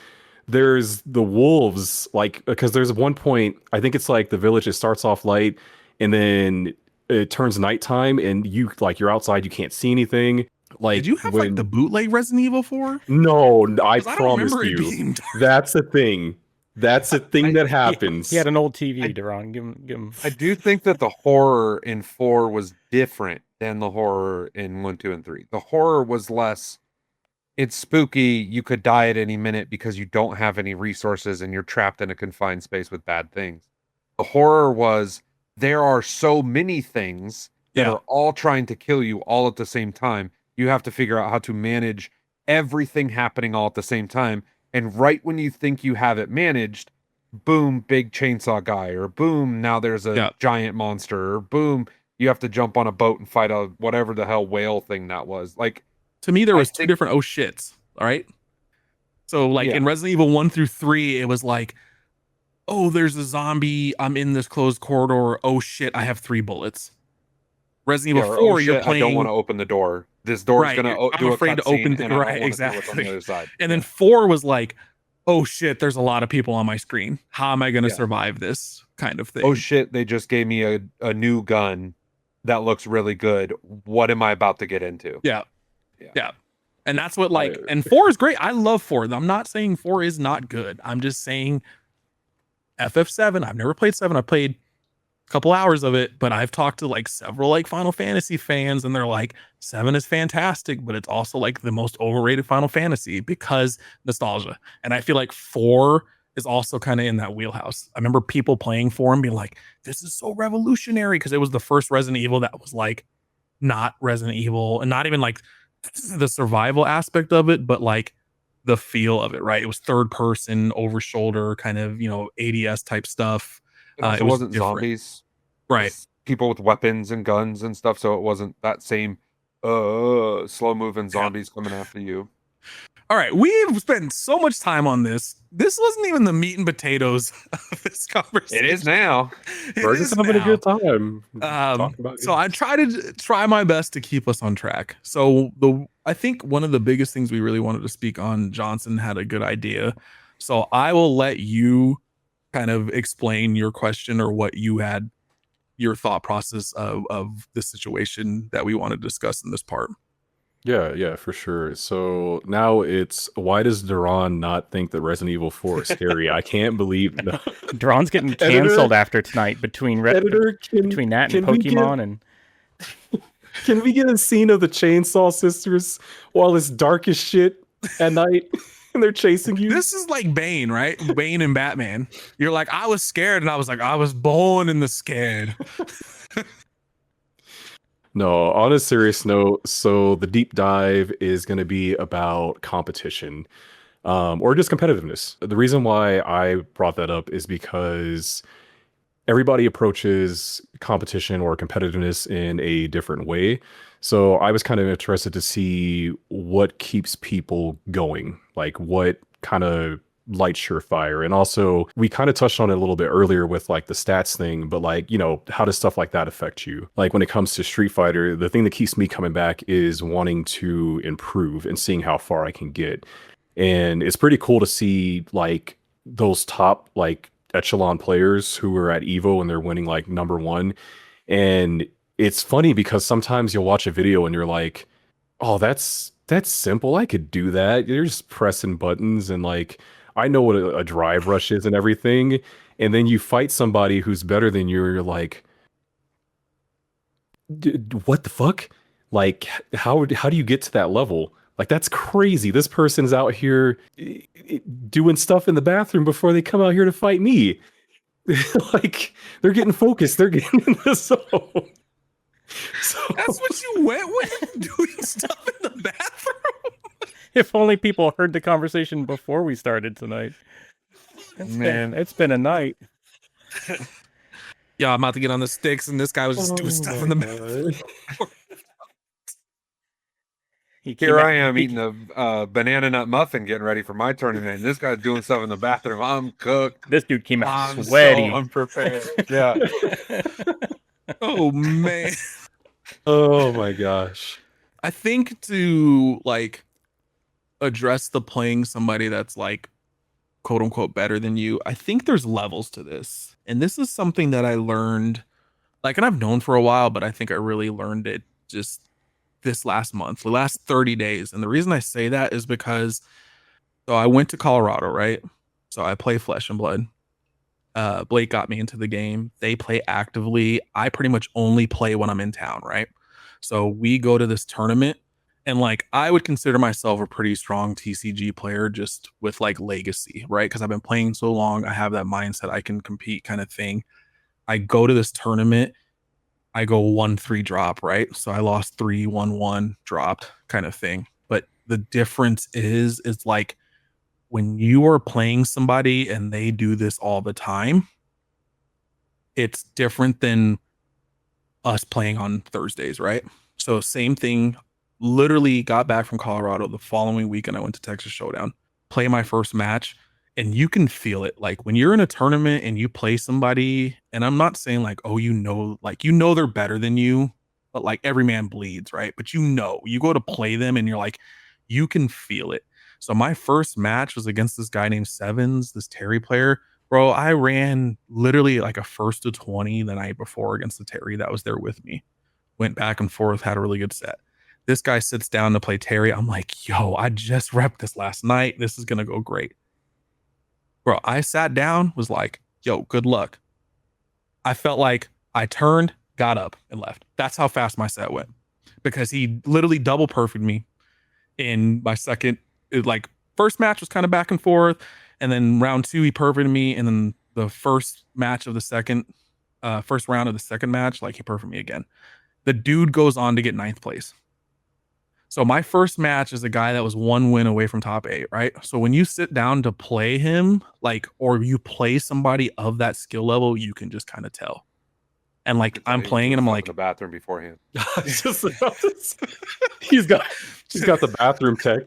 there's the wolves, like, because there's one point, I think it's like the village, it starts off light and then it turns nighttime and you're outside, you can't see anything. Like, did you have like the bootleg Resident Evil 4? No, I 'Cause I don't promise remember it you. being dark. That's a thing. That's a thing that happens. He had an old TV, Duran. Give him. I do think that the horror in 4 was different than the horror in 1, 2, and 3. The horror was less, it's spooky, you could die at any minute because you don't have any resources and you're trapped in a confined space with bad things. The horror was, there are so many things that are all trying to kill you all at the same time. You have to figure out how to manage everything happening all at the same time. And right when you think you have it managed, boom, big chainsaw guy, or boom, now there's a giant monster, or boom, you have to jump on a boat and fight a whatever the hell whale thing that was. Like, to me, there was two different oh shits. All right. So like in Resident Evil 1 through 3, it was like, oh, there's a zombie. I'm in this closed corridor. Oh shit, I have 3 bullets. Resident Evil 4, you're playing. I don't want to open the door. This door is gonna do I'm a afraid to open the right. Exactly. On the other side. And then 4 was like, oh shit, there's a lot of people on my screen. How am I going to survive this kind of thing? Oh shit, they just gave me a new gun that looks really good. What am I about to get into? Yeah. And that's what and 4 is great. I love 4. I'm not saying 4 is not good. I'm just saying FF7. I've never played 7. I played couple hours of it, but I've talked to like several like Final Fantasy fans and they're like 7 is fantastic, but it's also like the most overrated Final Fantasy because nostalgia. And I feel like 4 is also kind of in that wheelhouse. I remember people playing 4 and being like, this is so revolutionary because it was the first Resident Evil that was like not Resident Evil and not even like the survival aspect of it, but like the feel of it, right? It was third person over shoulder kind of, ADS type stuff. It wasn't different. Zombies, right? People with weapons and guns and stuff, so it wasn't that same slow moving zombies coming after you. All right, we've spent so much time on this. This wasn't even the meat and potatoes of this conversation. It is now. We're just having a good time. So I try my best to keep us on track. So I think one of the biggest things we really wanted to speak on, Johnson had a good idea. So I will let you kind of explain your question or what you had, your thought process of the situation that we want to discuss in this part. Yeah, for sure. So now it's, why does Duran not think that Resident Evil 4 is scary? I can't believe no. Duran's getting canceled after tonight between that and Pokemon and. Can we get a scene of the Chainsaw Sisters while it's dark as shit at night and they're chasing you? This is like Bane, right? Bane and Batman. You're like, I was scared, and I was like, I was born in the scared. No, on a serious note, so the deep dive is going to be about competition, or just competitiveness. The reason why I brought that up is because everybody approaches competition or competitiveness in a different way. So I was kind of interested to see what keeps people going, like what kind of lights your fire. And also we kind of touched on it a little bit earlier with like the stats thing, but like, how does stuff like that affect you? Like when it comes to Street Fighter, the thing that keeps me coming back is wanting to improve and seeing how far I can get. And it's pretty cool to see like those top like echelon players who are at Evo and they're winning like #1. And it's funny because sometimes you'll watch a video and you're like, oh, that's simple. I could do that. You're just pressing buttons and like, I know what a drive rush is and everything. And then you fight somebody who's better than you. You're like, what the fuck? Like, how do you get to that level? Like, that's crazy. This person's out here doing stuff in the bathroom before they come out here to fight me. Like, they're getting focused. They're getting in the zone. So, that's what you went with? Doing stuff in the bathroom? If only people heard the conversation before we started tonight. It's been a night. Yeah, I'm about to get on the sticks, and this guy was just doing stuff in the bathroom. Here I am eating a banana nut muffin, getting ready for my tournament. And this guy's doing stuff in the bathroom. I'm cooked. This dude came out sweaty. So unprepared. Yeah. Oh man. Oh my gosh. I think to like address the playing somebody that's like quote unquote better than you. I think there's levels to this. And this is something that I learned, like, and I've known for a while, but I think I really learned it just this last month, the last 30 days. And the reason I say that is because, so I went to Colorado, right? So I play Flesh and Blood. Blake got me into the game. They play actively. I pretty much only play when I'm in town, right? So we go to this tournament, and like I would consider myself a pretty strong TCG player just with like legacy, right? Because I've been playing so long, I have that mindset I can compete kind of thing. I go to this tournament, I go 1-3 drop, right? So I lost 3-1-1 dropped kind of thing. But the difference is like when you are playing somebody and they do this all the time, it's different than us playing on Thursdays, right? So same thing, literally got back from Colorado the following weekend. I went to Texas Showdown, play my first match, and you can feel it. Like when you're in a tournament and you play somebody, and I'm not saying like, oh, like, they're better than you, but like every man bleeds, right? But you go to play them and you're like, you can feel it. So my first match was against this guy named Sevens, this Terry player. Bro, I ran literally like a 1st to 20 the night before against the Terry that was there with me. Went back and forth, had a really good set. This guy sits down to play Terry. I'm like, yo, I just repped this last night. This is going to go great. Bro, I sat down, was like, yo, good luck. I felt like I turned, got up, and left. That's how fast my set went. Because he literally double perfected me in my second. Like first match was kind of back and forth, and then round 2 he perfected me, and then the first round of the second match, like he perfected me again. The dude goes on to get 9th place. So my first match is a guy that was 1 win away from top 8, right? So when you sit down to play him, like, or you play somebody of that skill level, you can just kind of tell. And like I'm playing and I'm like in the bathroom beforehand. He's got the bathroom tech.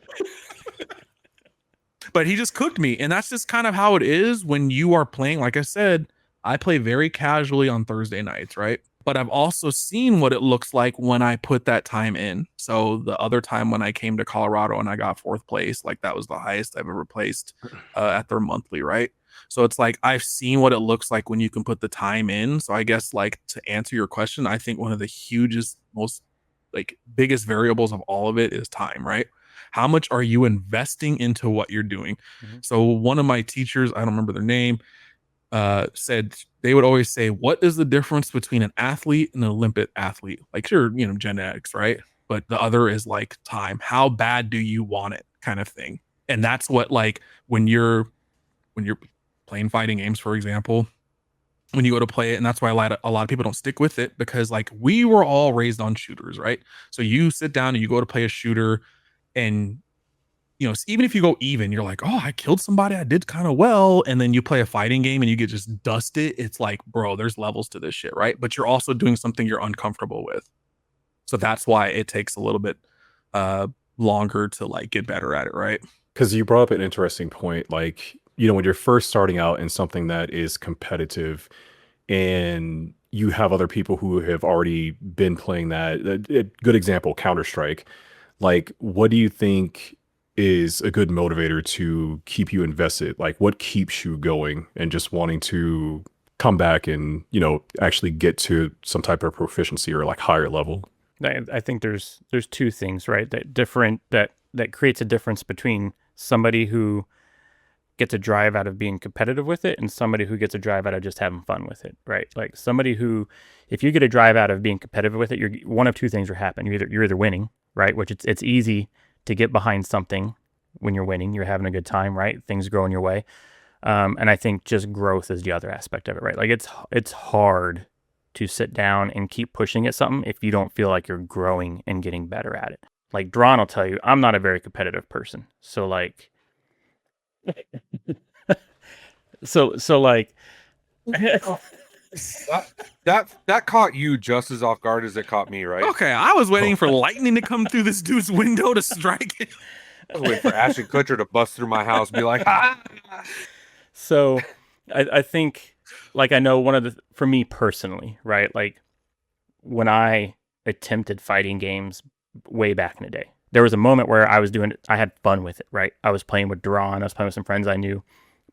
But he just cooked me. And that's just kind of how it is when you are playing. Like I said, I play very casually on Thursday nights, right? But I've also seen what it looks like when I put that time in. So the other time when I came to Colorado and I got 4th place, like that was the highest I've ever placed at their monthly, right? So it's like I've seen what it looks like when you can put the time in. So I guess like to answer your question, I think one of the hugest, most like biggest variables of all of it is time, right? How much are you investing into what you're doing? Mm-hmm. So one of my teachers, I don't remember their name, said they would always say, what is the difference between an athlete and an Olympic athlete? Like sure, genetics, right? But the other is like time. How bad do you want it kind of thing? And that's what like when you're playing fighting games, for example, when you go to play it, and that's why a lot of people don't stick with it, because like we were all raised on shooters, right? So you sit down and you go to play a shooter, and even if you go even, you're like, oh, I killed somebody, I did kind of well. And then you play a fighting game and you get just dusted. It's like, bro, there's levels to this shit, right? But you're also doing something you're uncomfortable with. So that's why it takes a little bit longer to like get better at it, right? Because you brought up an interesting point. Like, when you're first starting out in something that is competitive and you have other people who have already been playing that, a good example, Counter-Strike. Like, what do you think is a good motivator to keep you invested? Like, what keeps you going and just wanting to come back and, actually get to some type of proficiency or like higher level? I think there's 2 things, right? That creates a difference between somebody who gets a drive out of being competitive with it and somebody who gets a drive out of just having fun with it, right? Like somebody who, if you get a drive out of being competitive with it, one of 2 things are happening. You're either winning, right? Which it's easy to get behind something when you're winning, you're having a good time, right? Things going your way. And I think just growth is the other aspect of it, right? Like it's hard to sit down and keep pushing at something if you don't feel like you're growing and getting better at it. Like Dron will tell you, I'm not a very competitive person. So like, so like, that caught you just as off guard as it caught me, right? Okay, I was waiting for lightning to come through this dude's window to strike it. I was waiting for Ashton Kutcher to bust through my house and be like, ah! So I think, like, I know for me personally, right? Like when I attempted fighting games way back in the day, there was a moment where I had fun with it, right? I was playing with Duran, I was playing with some friends I knew,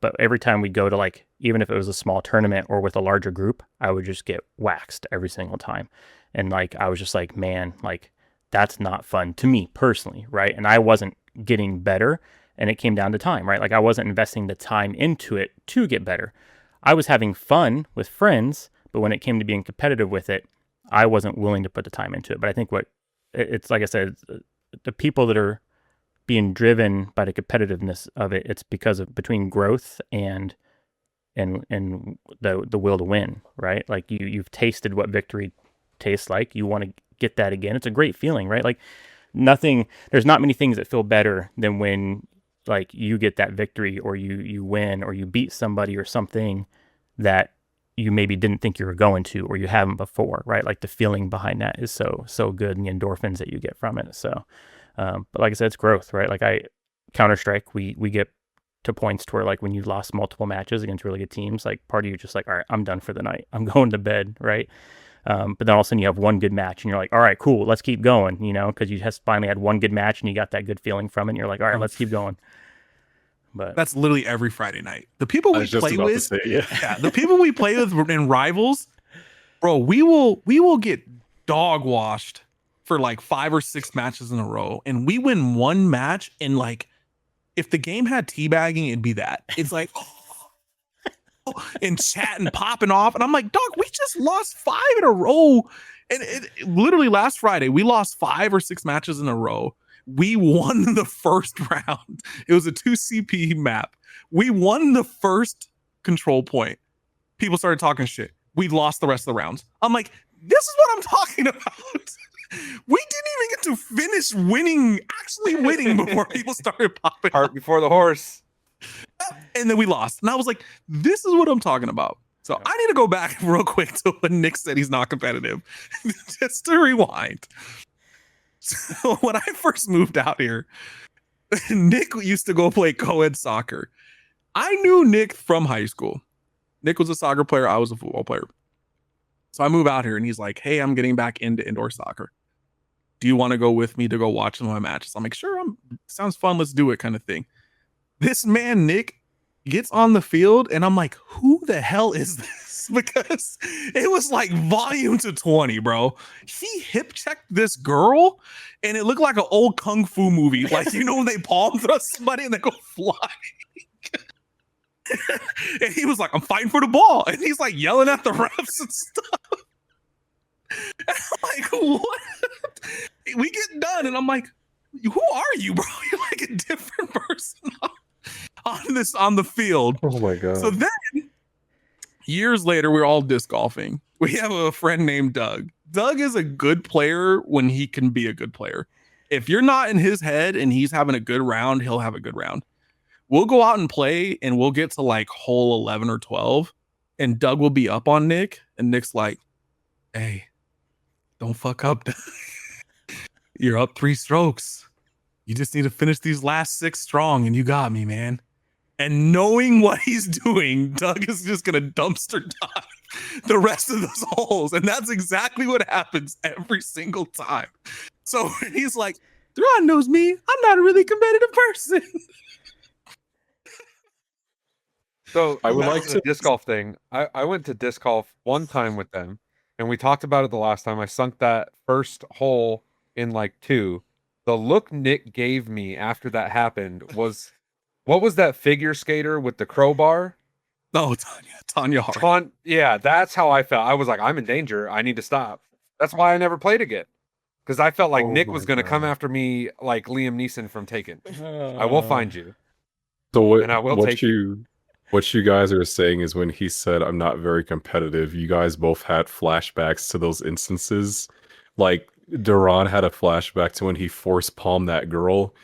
But every time we go to like, even if it was a small tournament or with a larger group, I would just get waxed every single time. And like, I was just like, man, like that's not fun to me personally. Right. And I wasn't getting better, and it came down to time, right? Like I wasn't investing the time into it to get better. I was having fun with friends, but when it came to being competitive with it, I wasn't willing to put the time into it. But I think it's like I said, the people that are being driven by the competitiveness of it, it's because of between growth and the will to win, right? Like you've tasted what victory tastes like. You want to get that again. It's a great feeling, right? Like there's not many things that feel better than when like you get that victory, or you win, or you beat somebody or something that you maybe didn't think you were going to, or you haven't before, right? Like the feeling behind that is so good, and the endorphins that you get from it. So, but like I said, it's growth, right? Like Counter-Strike, we get to points to where like when you've lost multiple matches against really good teams, like part of you just like, all right, I'm done for the night. I'm going to bed, right? But then all of a sudden you have one good match and you're like, all right, cool, let's keep going, because you just finally had one good match and you got that good feeling from it. And you're like, all right, let's keep going. But that's literally every Friday night. The people we play with, yeah, the people we play with in rivals, bro, we will get dog washed for like 5 or 6 matches in a row, and we win one match, and like if the game had teabagging, it'd be that. It's like and chat and popping off, and I'm like, dog, we just lost 5 in a row, and it literally last Friday we lost 5 or 6 matches in a row. We won the first round. It was a 2 CP map. We won the first control point. People started talking shit. We lost the rest of the rounds. I'm like, this is what I'm talking about. We didn't even get to finish actually winning before people started popping Cart off. before the horse. And then we lost. And I was like, this is what I'm talking about. So I need to go back real quick to when Nick said he's not competitive. Just to rewind. So when I first moved out here, Nick used to go play co-ed soccer. I knew Nick from high school. Nick was a soccer player. I was a football player. So I move out here and he's like, hey, I'm getting back into indoor soccer. Do you want to go with me to go watch some of my matches? I'm like, sure, sounds fun. Let's do it, kind of thing. This man, Nick, gets on the field and I'm like, who the hell is this? Because it was like volume to 20, bro. He hip checked this girl and it looked like an old kung fu movie. Like, when they palm thrust somebody and they go flying. And he was like, I'm fighting for the ball. And he's like yelling at the refs and stuff. And I'm like, what? We get done and I'm like, who are you, bro? You're like a different person on the field. Oh my god. So then years later, we're all disc golfing. We have a friend named Doug. Doug is a good player when he can be a good player. If you're not in his head and he's having a good round, he'll have a good round. We'll go out and play and we'll get to like hole 11 or 12 and Doug will be up on Nick and Nick's like, hey, don't fuck up. You're up 3 strokes. You just need to finish these last 6 strong and you got me, man. And knowing what he's doing, Doug is just going to dumpster dive the rest of those holes. And that's exactly what happens every single time. So he's like, Duran knows me. I'm not a really competitive person. So I would back like to the to- disc golf thing. I went to disc golf one time with them, and we talked about it the last time. I sunk that first hole in like 2. The look Nick gave me after that happened was, what was that figure skater with the crowbar? Oh, Tanya Hart. Yeah, that's how I felt. I was like, I'm in danger. I need to stop. That's why I never played again. Because I felt like Oh Nick my was going to come God. after me like Liam Neeson from Taken. I will find you. So And I will what take you guys are saying is when he said I'm not very competitive, you guys both had flashbacks to those instances. Like Duran had a flashback to when he force palmed that girl,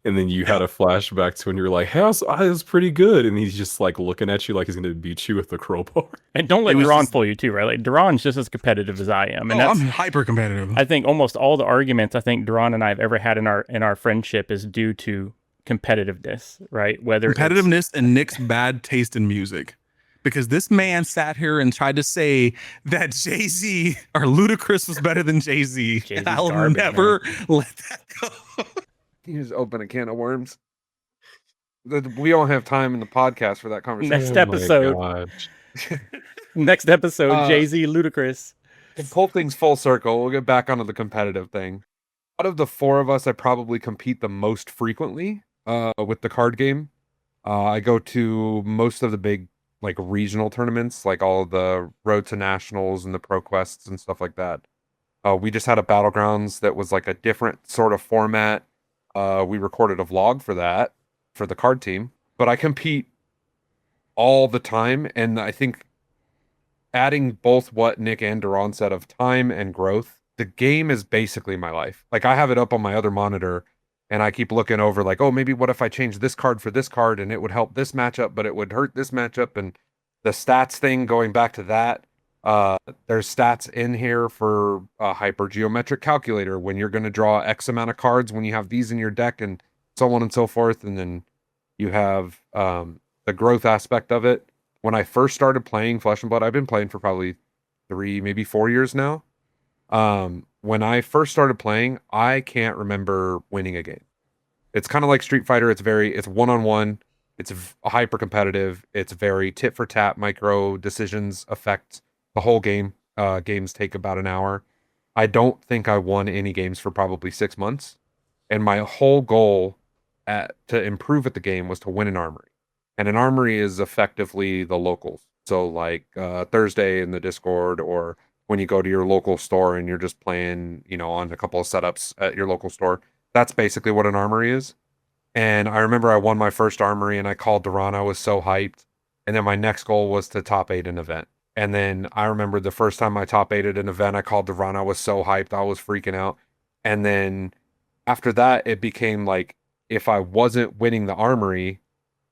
and then you had a flashback to when you're like, hey, I was pretty good, and he's just like looking at you like he's gonna beat you with the crowbar. And don't let It was Duran just- fool you too, right? Like Duran's just as competitive as I am, and that's I'm hyper competitive. I think almost all the arguments I think Duran and I have ever had in our friendship is due to competitiveness, right? Whether it's- Competitiveness and Nick's bad taste in music. Because this man sat here and tried to say that Jay-Z or Ludacris was better than Jay-Z. Jay-Z's And I'll garbage, never let that go. You just open a can of worms. We don't have time in the podcast for that conversation. Next Oh my episode. gosh. Next episode, Jay-Z, Ludacris. To pull things full circle, we'll get back onto the competitive thing. Out of the four of us, I probably compete the most frequently with the card game. I go to most of the big like regional tournaments, like all of the Road to Nationals and the Pro Quests and stuff like that. We just had a Battlegrounds that was like a different sort of format. We recorded a vlog for that, for the card team. But I compete all the time, and I think adding both what Nick and Duran said of time and growth, the game is basically my life. Like I have it up on my other monitor and I keep looking over like, oh, maybe what if I change this card for this card and it would help this matchup, but it would hurt this matchup. And the stats thing, going back to that, there's stats in here for a hypergeometric calculator when you're going to draw X amount of cards when you have these in your deck and so on and so forth. And then you have the growth aspect of it. When I first started playing Flesh and Blood, I've been playing for probably 3, maybe 4 years now. When I first started playing, I can't remember winning a game. It's kind of like Street Fighter. It's one-on-one. It's hyper competitive. It's very tit for tat. Micro decisions affect the whole game. Games take about an hour. I don't think I won any games for probably 6 months. And my whole goal to improve at the game was to win an armory. And an armory is effectively the locals. So like Thursday in the Discord, or when you go to your local store and you're just playing, on a couple of setups at your local store. That's basically what an armory is. And I remember I won my first armory and I called Duran. I was so hyped. And then my next goal was to top 8 an event. And then I remember the first time I top 8'd an event, I called Duran. I was so hyped. I was freaking out. And then after that, it became like, if I wasn't winning the armory,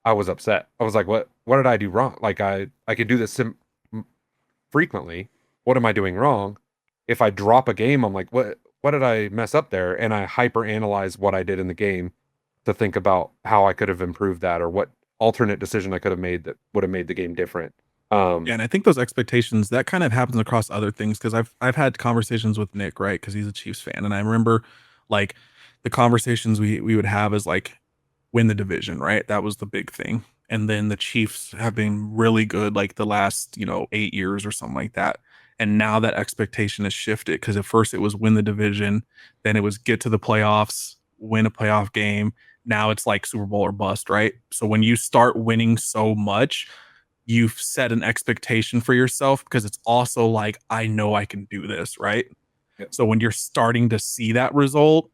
I was upset. I was like, what did I do wrong? Like I could do this frequently. What am I doing wrong? If I drop a game, I'm like, what did I mess up there? And I hyper analyze what I did in the game to think about how I could have improved that, or what alternate decision I could have made that would have made the game different. Yeah, and I think those expectations, that kind of happens across other things, because I've had conversations with Nick, right? Because he's a Chiefs fan, and I remember like the conversations we would have is like, win the division, right? That was the big thing. And then the Chiefs have been really good like the last 8 years or something like that. And now that expectation has shifted, because at first it was win the division, then it was get to the playoffs, win a playoff game. Now it's like Super Bowl or bust, right? So when you start winning so much, you've set an expectation for yourself, because it's also like, I know I can do this, right? Yep. So when you're starting to see that result,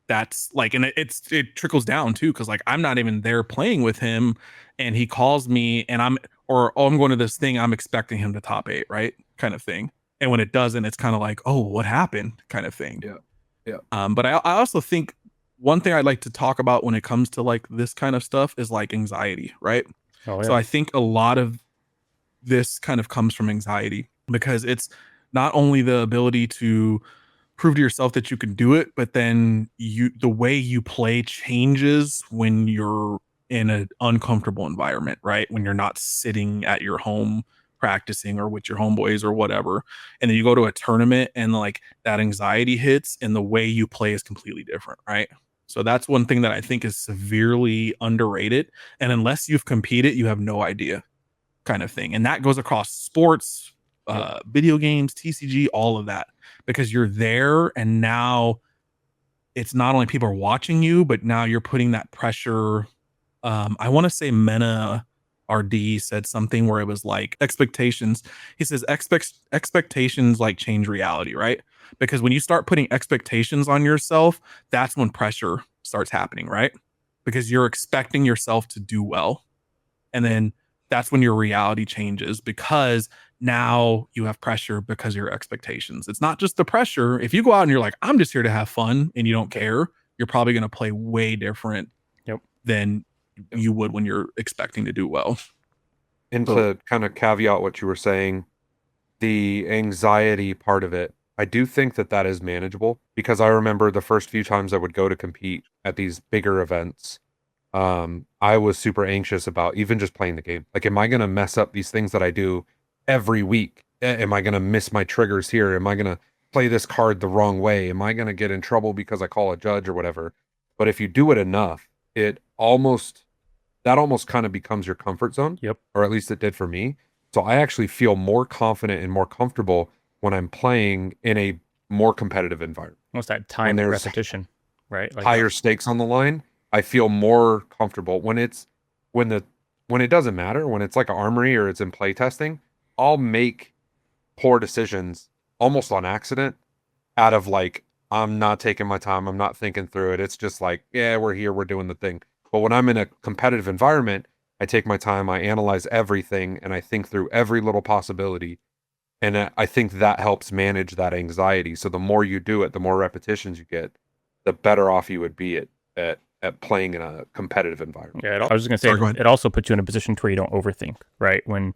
that's like, and it trickles down too, because like I'm not even there playing with him, and he calls me and I'm going to this thing, I'm expecting him to top 8, right? Kind of thing. And when it doesn't, it's kind of like, oh, what happened? Kind of thing. Yeah. But I also think one thing I'd like to talk about when it comes to like this kind of stuff is like anxiety, right? Oh, yeah. So I think a lot of this kind of comes from anxiety, because it's not only the ability to prove to yourself that you can do it, but then the way you play changes when you're in an uncomfortable environment, right? When you're not sitting at your home practicing or with your homeboys or whatever, and then you go to a tournament and like that anxiety hits and the way you play is completely different, right? So that's one thing that I think is severely underrated, and unless you've competed, you have no idea, kind of thing. And that goes across sports, video games, TCG, all of that, because you're there, and now it's not only people are watching you, but now you're putting that pressure. I want to say Mena RD said something where it was like expectations. He says expectations like change reality, right? Because when you start putting expectations on yourself, that's when pressure starts happening, right? Because you're expecting yourself to do well. And then that's when your reality changes, because now you have pressure because of your expectations. It's not just the pressure. If you go out and you're like, I'm just here to have fun, and you don't care, you're probably going to play way different than you would when you're expecting to do well. And to kind of caveat what you were saying, the anxiety part of it, I do think that is manageable, because I remember the first few times I would go to compete at these bigger events, I was super anxious about even just playing the game. Like, am I going to mess up these things that I do every week? Am I going to miss my triggers here? Am I going to play this card the wrong way? Am I going to get in trouble because I call a judge or whatever? But if you do it enough, it almost that almost kind of becomes your comfort zone. Yep. Or at least it did for me. So I actually feel more confident and more comfortable when I'm playing in a more competitive environment. What's that time there's repetition, right? Like higher stakes on the line. I feel more comfortable when it doesn't matter, when it's like an armory or it's in playtesting, I'll make poor decisions almost on accident out of like, I'm not taking my time, I'm not thinking through it. It's just like, yeah, we're here, we're doing the thing. But when I'm in a competitive environment, I take my time, I analyze everything, and I think through every little possibility. And I think that helps manage that anxiety. So the more you do it, the more repetitions you get, the better off you would be at playing in a competitive environment. Yeah, I was just gonna say, Sorry, go ahead. it also puts you in a position to where you don't overthink, right? When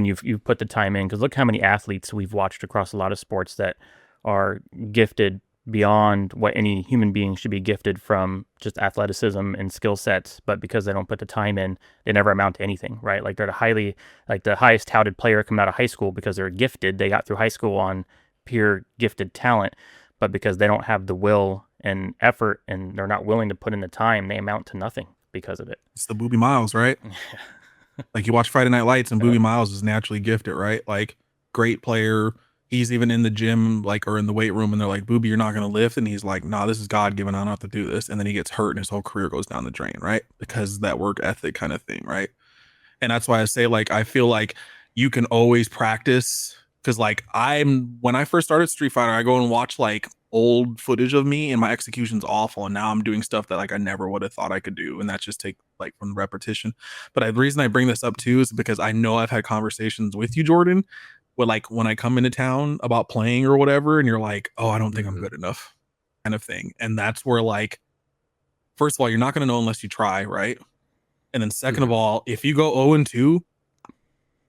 you've put the time in, because look how many athletes we've watched across a lot of sports that are gifted beyond what any human being should be gifted from just athleticism and skill sets, but because they don't put the time in, they never amount to anything, right? Like they're the highest touted player coming out of high school because they're gifted. They got through high school on pure gifted talent, but because they don't have the will and effort and they're not willing to put in the time, they amount to nothing because of it. It's the Booby Miles, right? Like you watch Friday Night Lights and Booby Miles is naturally gifted, right? Like great player. He's even in the gym, like, or in the weight room, and they're like, Booby, you're not going to lift. And he's like, nah, this is God given. I don't have to do this. And then he gets hurt and his whole career goes down the drain, right? Because that work ethic kind of thing, right? And that's why I say, like, I feel like you can always practice. Because, like, when I first started Street Fighter, I go and watch, like, old footage of me, and my execution's awful. And now I'm doing stuff that, like, I never would have thought I could do. And that's just like, from repetition. But the reason I bring this up, too, is because I know I've had conversations with you, Jordan, with, like, when I come into town about playing or whatever, and you're like, oh, I don't think I'm good enough, kind of thing. And that's where, like, first of all, you're not going to know unless you try, right? And then second of all, if you go 0-2,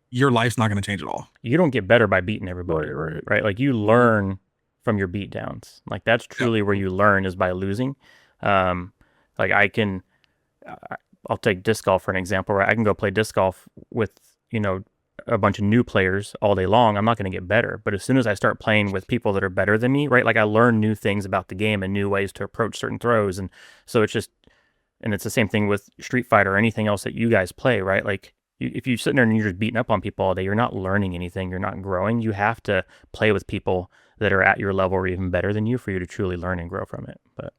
your life's not going to change at all. You don't get better by beating everybody, right? Like you learn from your beat downs. Like that's truly where you learn, is by losing. Like I'll take disc golf for an example, right? I can go play disc golf with, a bunch of new players all day long. I'm not going to get better. But as soon as I start playing with people that are better than me, right? Like I learn new things about the game and new ways to approach certain throws. And so it's the same thing with Street Fighter or anything else that you guys play, right? Like if you're sitting there and you're just beating up on people all day, you're not learning anything. You're not growing. You have to play with people that are at your level or even better than you for you to truly learn and grow from it. But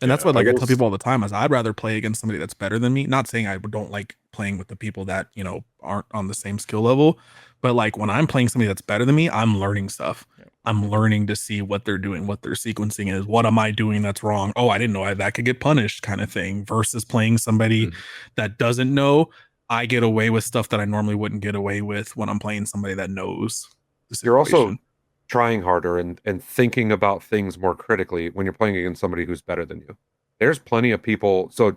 and that's what I tell people all the time is I'd rather play against somebody that's better than me. Not saying I don't like playing with the people that, aren't on the same skill level, but like when I'm playing somebody that's better than me, I'm learning stuff. I'm learning to see what they're doing, what their sequencing is. What am I doing that's wrong? Oh, I didn't know that could get punished, kind of thing, versus playing somebody that doesn't know. I get away with stuff that I normally wouldn't get away with when I'm playing somebody that knows the situation. You're also trying harder and thinking about things more critically when you're playing against somebody who's better than you. There's plenty of people. So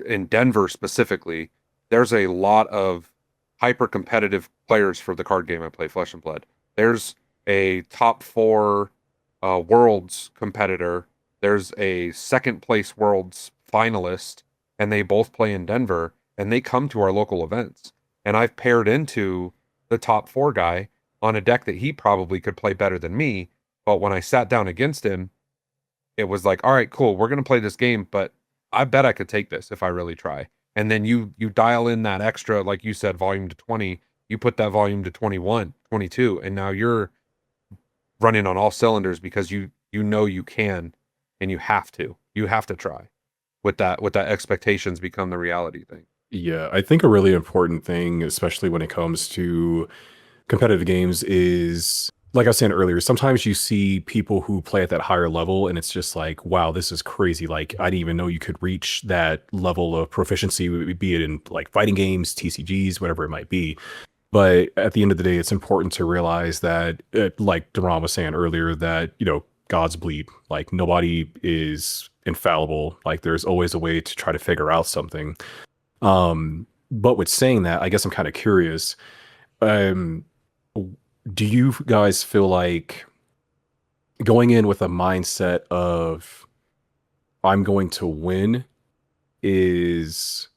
in Denver specifically, there's a lot of hyper competitive players for the card game I play, Flesh and Blood. There's a top 4 Worlds competitor. There's a second place Worlds finalist, and they both play in Denver, and they come to our local events. And I've paired into the top 4 guy on a deck that he probably could play better than me. But when I sat down against him, it was like, all right, cool, we're going to play this game, but I bet I could take this if I really try. And then you dial in that extra, like you said, volume to 20, you put that volume to 21, 22, and now you're running on all cylinders because you know you can, and you have to try. With that expectations become the reality thing. Yeah, I think a really important thing, especially when it comes to competitive games, is, like I was saying earlier, sometimes you see people who play at that higher level and it's just like, wow, this is crazy. Like, I didn't even know you could reach that level of proficiency, be it in like fighting games, TCGs, whatever it might be. But at the end of the day, it's important to realize that, like Duran was saying earlier, that, gods bleed. Like, nobody is infallible. Like, there's always a way to try to figure out something. But with saying that, I guess I'm kind of curious. Do you guys feel like going in with a mindset of I'm going to win is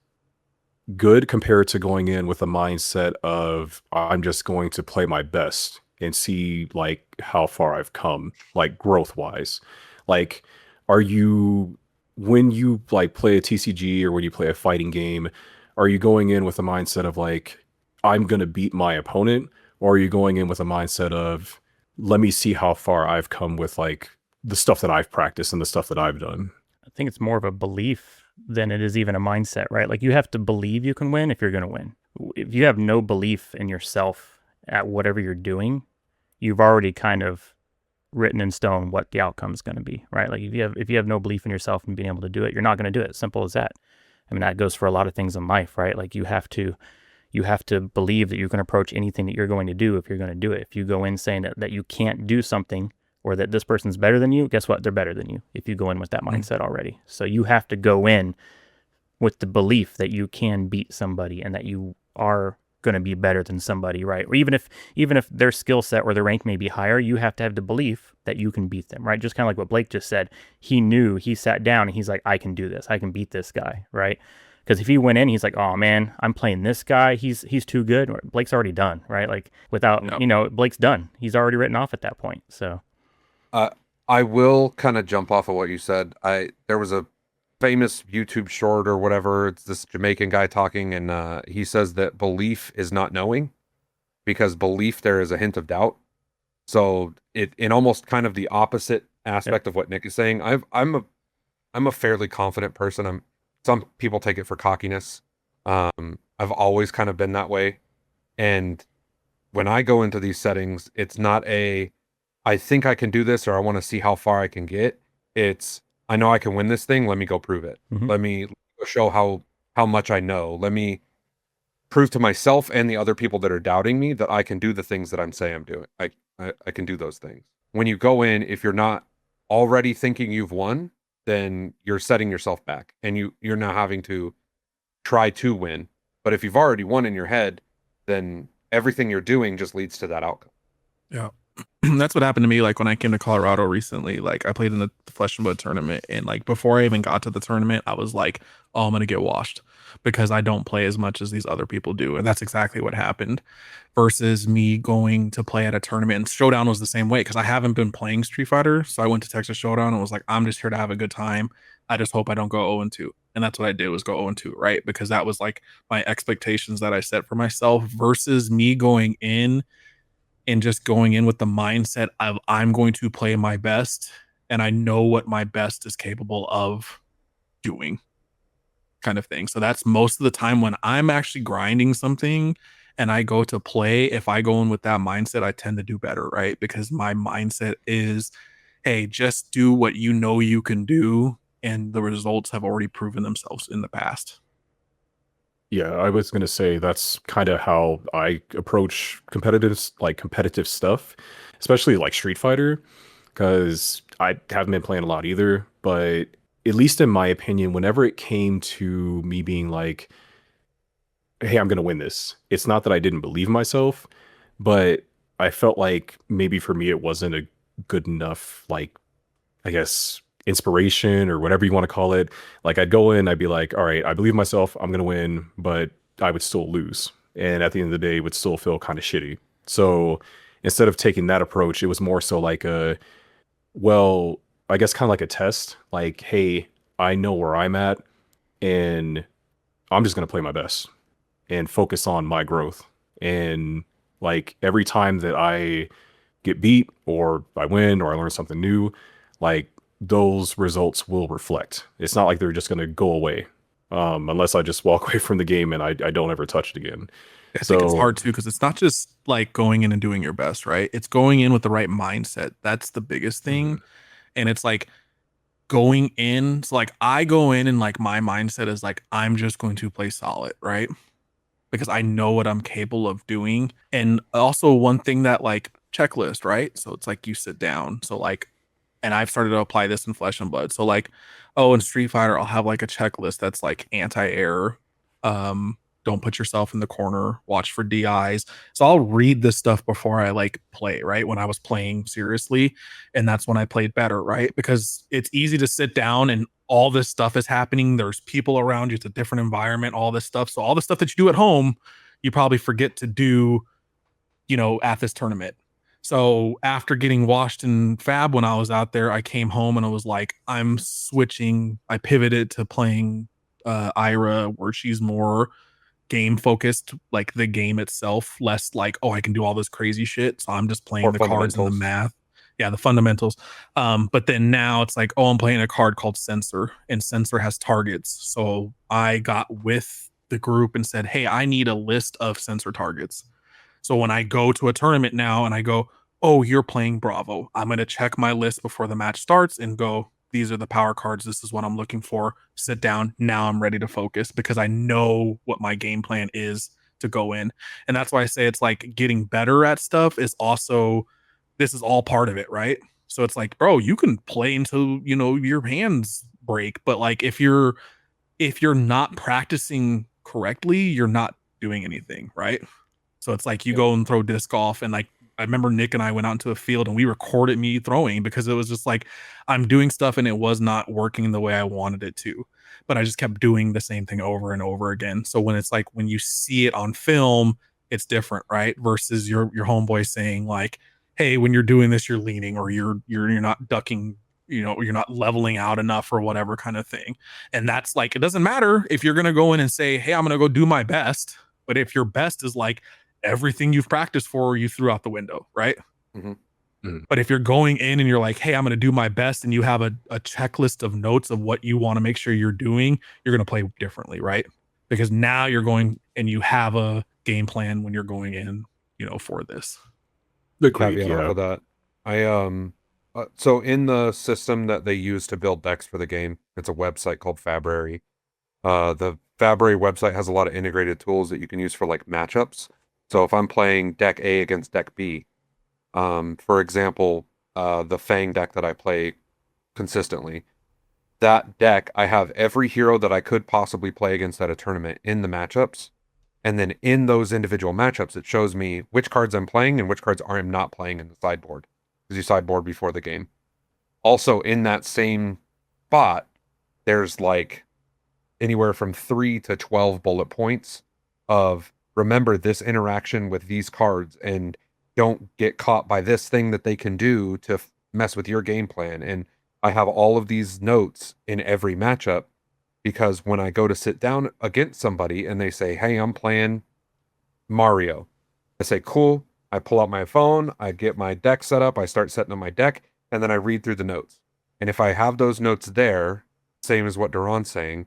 good compared to going in with a mindset of I'm just going to play my best and see like how far I've come, like growth wise? Like, are you when you like play a TCG or when you play a fighting game, are you going in with a mindset of like, I'm going to beat my opponent? Or are you going in with a mindset of, let me see how far I've come with like the stuff that I've practiced and the stuff that I've done? I think it's more of a belief than it is even a mindset, right? Like you have to believe you can win if you're going to win. If you have no belief in yourself at whatever you're doing, you've already kind of written in stone what the outcome is going to be, right? Like if you have no belief in yourself and being able to do it, you're not going to do it. Simple as that. I mean, that goes for a lot of things in life, right? Like you have to believe that you can approach anything that you're going to do if you're going to do it. If you go in saying that you can't do something or that this person's better than you, guess what? They're better than you if you go in with that mindset already. So you have to go in with the belief that you can beat somebody and that you are going to be better than somebody, right? Or even if their skill set or their rank may be higher, you have to have the belief that you can beat them, right? Just kind of like what Blake just said. He sat down and he's like, I can do this. I can beat this guy, right? Because if he went in, he's like, oh man, I'm playing this guy. He's too good. Blake's already done, right? Like without, Blake's done. He's already written off at that point. So I will kind of jump off of what you said. There was a famous YouTube short or whatever. It's this Jamaican guy talking, and he says that belief is not knowing, because belief there is a hint of doubt. So it in almost kind of the opposite aspect of what Nick is saying. I'm a fairly confident person. Some people take it for cockiness. I've always kind of been that way, and when I go into these settings, it's not I think I can do this or I want to see how far I can get. It's I know I can win this thing. Let me go prove it. Mhm. Let me show how much I know. Let me prove to myself and the other people that are doubting me that I can do the things that I'm saying I'm doing. I can do those things. When you go in, if you're not already thinking you've won, then you're setting yourself back, and you're now having to try to win. But if you've already won in your head, then everything you're doing just leads to that outcome. Yeah. That's what happened to me. Like when I came to Colorado recently, like I played in the Flesh and Blood tournament, and like before I even got to the tournament, I was like, oh, I'm going to get washed because I don't play as much as these other people do. And that's exactly what happened versus me going to play at a tournament. And Showdown was the same way because I haven't been playing Street Fighter. So I went to Texas Showdown and was like, I'm just here to have a good time. I just hope I don't go 0-2. And that's what I did, was go 0-2, right? Because that was like my expectations that I set for myself versus me going in and just going in with the mindset of I'm going to play my best and I know what my best is capable of doing, kind of thing. So that's most of the time when I'm actually grinding something and I go to play. If I go in with that mindset, I tend to do better, right? Because my mindset is, hey, just do what you know you can do, and the results have already proven themselves in the past. Yeah, I was gonna say that's kind of how I approach competitive stuff, especially like Street Fighter, because I haven't been playing a lot either. But at least in my opinion, whenever it came to me being like, "Hey, I'm gonna win this," it's not that I didn't believe in myself, but I felt like maybe for me it wasn't a good enough, like, I guess, inspiration or whatever you want to call it. Like I'd go in, I'd be like, all right, I believe in myself, I'm gonna win, but I would still lose. And at the end of the day, it would still feel kind of shitty. So instead of taking that approach, it was more so like well, I guess kind of like a test. Like, hey, I know where I'm at, and I'm just gonna play my best and focus on my growth. And like every time that I get beat or I win or I learn something new, like those results will reflect. It's not like they're just going to go away unless I just walk away from the game and I don't ever touch it again. I think it's hard too because it's not just like going in and doing your best, right? It's going in with the right mindset. That's the biggest thing. Mhm. And it's like going in. So like I go in and like my mindset is like, I'm just going to play solid, right? Because I know what I'm capable of doing. And also one thing that like checklist, right? So it's like you sit down. So like, and I've started to apply this in Flesh and Blood. So like, oh, in Street Fighter, I'll have like a checklist that's like anti-error. Don't put yourself in the corner, watch for DIs. So I'll read this stuff before I like play, right? When I was playing seriously. And that's when I played better, right? Because it's easy to sit down and all this stuff is happening. There's people around you. It's a different environment, all this stuff. So all the stuff that you do at home, you probably forget to do, at this tournament. So after getting washed in Fab when I was out there, I came home and I was like, I'm switching. I pivoted to playing Ira, where she's more game focused, like the game itself, less like, oh, I can do all this crazy shit. So I'm just playing Or the cards and the fundamentals. math. Yeah, the fundamentals. But then now it's like, oh, I'm playing a card called Sensor, and Sensor has targets. So I got with the group and said, hey, I need a list of Sensor targets. So when I go to a tournament now and I go, oh, you're playing Bravo, I'm going to check my list before the match starts and go, these are the power cards. This is what I'm looking for. Sit down. Now I'm ready to focus because I know what my game plan is to go in. And that's why I say it's like getting better at stuff is also, this is all part of it, right? So it's like, bro, you can play until, you know, your hands break. But like if you're not practicing correctly, you're not doing anything, right? So it's like you go and throw disc golf, and like I remember Nick and I went out into a field and we recorded me throwing because it was just like I'm doing stuff and it was not working the way I wanted it to. But I just kept doing the same thing over and over again. So when it's like when you see it on film, it's different, right? Versus your homeboy saying like, "Hey, when you're doing this, you're leaning or you're not ducking, you know, you're not leveling out enough or whatever kind of thing." And that's like it doesn't matter if you're gonna go in and say, "Hey, I'm gonna go do my best," but if your best is like everything you've practiced for, you threw out the window, right? Mm-hmm. Mm. But if you're going in and you're like, hey, I'm going to do my best, and you have a checklist of notes of what you want to make sure you're doing, you're going to play differently, right? Because now you're going and you have a game plan when you're going in, you know, for this. The Caveat off of that. So in the system that they use to build decks for the game, it's a website called Fabrary. The Fabrary website has a lot of integrated tools that you can use for like matchups. So if I'm playing deck A against deck B, for example, the Fang deck that I play consistently, that deck, I have every hero that I could possibly play against at a tournament in the matchups. And then in those individual matchups, it shows me which cards I'm playing and which cards I'm not playing in the sideboard, because you sideboard before the game. Also, in that same spot, there's like anywhere from 3 to 12 bullet points of remember this interaction with these cards and don't get caught by this thing that they can do to mess with your game plan. And I have all of these notes in every matchup because when I go to sit down against somebody and they say, hey, I'm playing Mario, I say, cool. I pull out my phone, I get my deck set up, I start setting up my deck, and then I read through the notes. And if I have those notes there, same as what Duran's saying,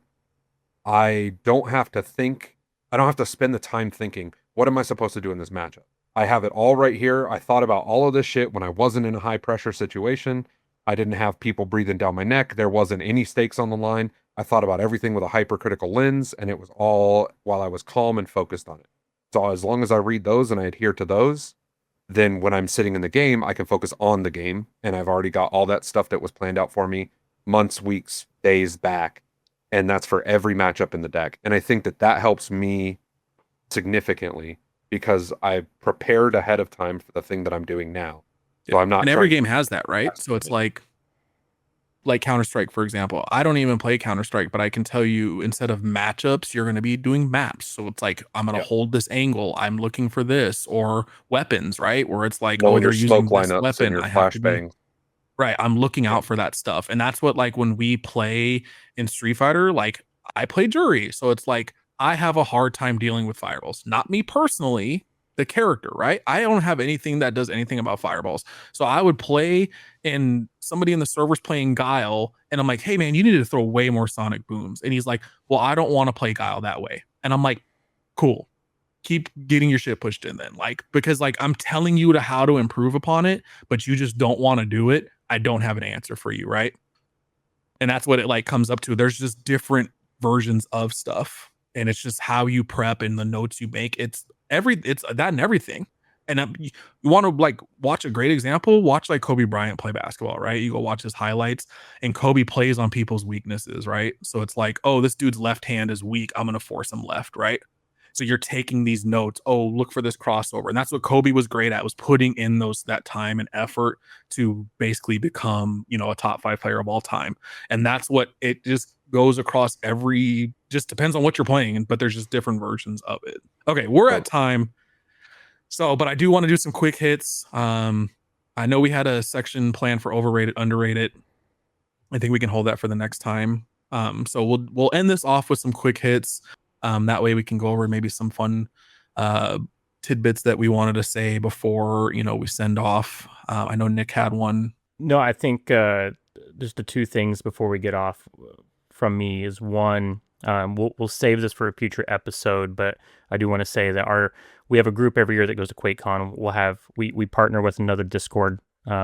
I don't have to think, I don't have to spend the time thinking, what am I supposed to do in this matchup? I have it all right here. I thought about all of this shit when I wasn't in a high pressure situation. I didn't have people breathing down my neck. There wasn't any stakes on the line. I thought about everything with a hypercritical lens, and it was all while I was calm and focused on it. So as long as I read those and I adhere to those, then when I'm sitting in the game, I can focus on the game, and I've already got all that stuff that was planned out for me months, weeks, days back. And that's for every matchup in the deck. And I think that that helps me significantly because I prepared ahead of time for the thing that I'm doing now. So I'm not. And every game has that, right? So it's like Counter-Strike, for example. I don't even play Counter-Strike, but I can tell you instead of matchups, you're going to be doing maps. So it's like, I'm going to hold this angle. I'm looking for this, or weapons, right? Where it's like, knowing oh, they're your using smoke this lineups weapon. and your I have to be flashbangs. right. I'm looking out for that stuff. And that's what, like, when we play in Street Fighter, like, I play Jury. So it's like, I have a hard time dealing with fireballs. Not me personally, the character, right? I don't have anything that does anything about fireballs. So I would play and somebody in the server's playing Guile, and I'm like, hey man, you need to throw way more sonic booms. And he's like, well, I don't want to play Guile that way. And I'm like, cool. Keep getting your shit pushed in then. Like, because like I'm telling you how to improve upon it, but you just don't want to do it. I don't have an answer for you, right? And that's what it like comes up to. There's just different versions of stuff. And it's just how you prep and the notes you make. It's that and everything. And you want to like watch a great example, watch like Kobe Bryant play basketball, right? You go watch his highlights and Kobe plays on people's weaknesses, right? So it's like, oh, this dude's left hand is weak. I'm going to force him left, right? So you're taking these notes. Oh, look for this crossover. And that's what Kobe was great at, was putting in that time and effort to basically become, you know, a top 5 player of all time. And that's what it just goes across just depends on what you're playing, but there's just different versions of it. Okay, we're at time. So, but I do want to do some quick hits. I know we had a section planned for overrated, underrated. I think we can hold that for the next time. So we'll end this off with some quick hits. That way we can go over maybe some fun tidbits that we wanted to say before we send off. I know Nick had one. No, I think just the two things before we get off from me is one, we'll save this for a future episode, but I do want to say that we have a group every year that goes to QuakeCon. We partner with another Discord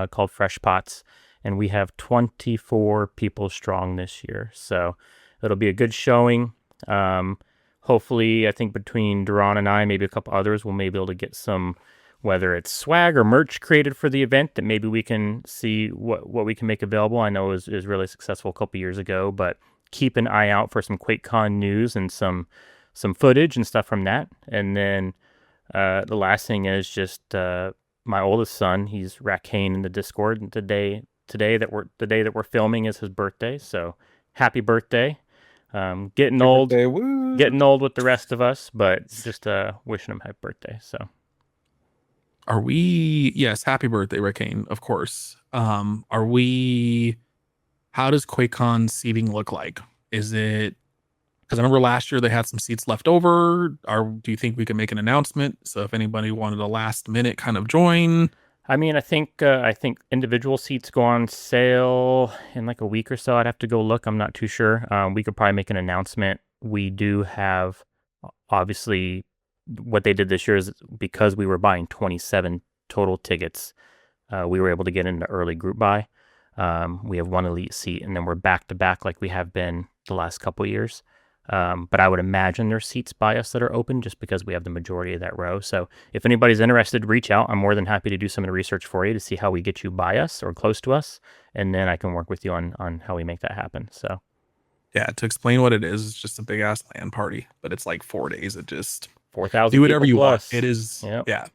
called Fresh Pots, and we have 24 people strong this year. So it'll be a good showing. Hopefully, I think between Duran and I, maybe a couple others, we'll maybe be able to get some, whether it's swag or merch created for the event that maybe we can see what we can make available. I know it was really successful a couple years ago, but keep an eye out for some QuakeCon news and some footage and stuff from that. And then the last thing is just my oldest son, he's Rakane in the Discord, and the day that we're filming is his birthday. So happy birthday. Getting old with the rest of us, but just wishing him happy birthday. So yes, happy birthday, Rakane, of course. How does QuakeCon seating look like? Is it, because I remember last year they had some seats left over, do you think we can make an announcement? So if anybody wanted a last minute kind of join. I mean, I think individual seats go on sale in like a week or so. I'd have to go look. I'm not too sure. We could probably make an announcement. We do have, obviously, what they did this year is because we were buying 27 total tickets, we were able to get into early group buy. We have one elite seat, and then we're back to back like we have been the last couple of years. But I would imagine there's seats by us that are open just because we have the majority of that row. So if anybody's interested, reach out. I'm more than happy to do some of the research for you to see how we get you by us or close to us. And then I can work with you on how we make that happen. So yeah, to explain what it is, it's just a big ass LAN party, but it's like 4 days of just 4,000. Do whatever you plus. want. It is, yep. Yeah,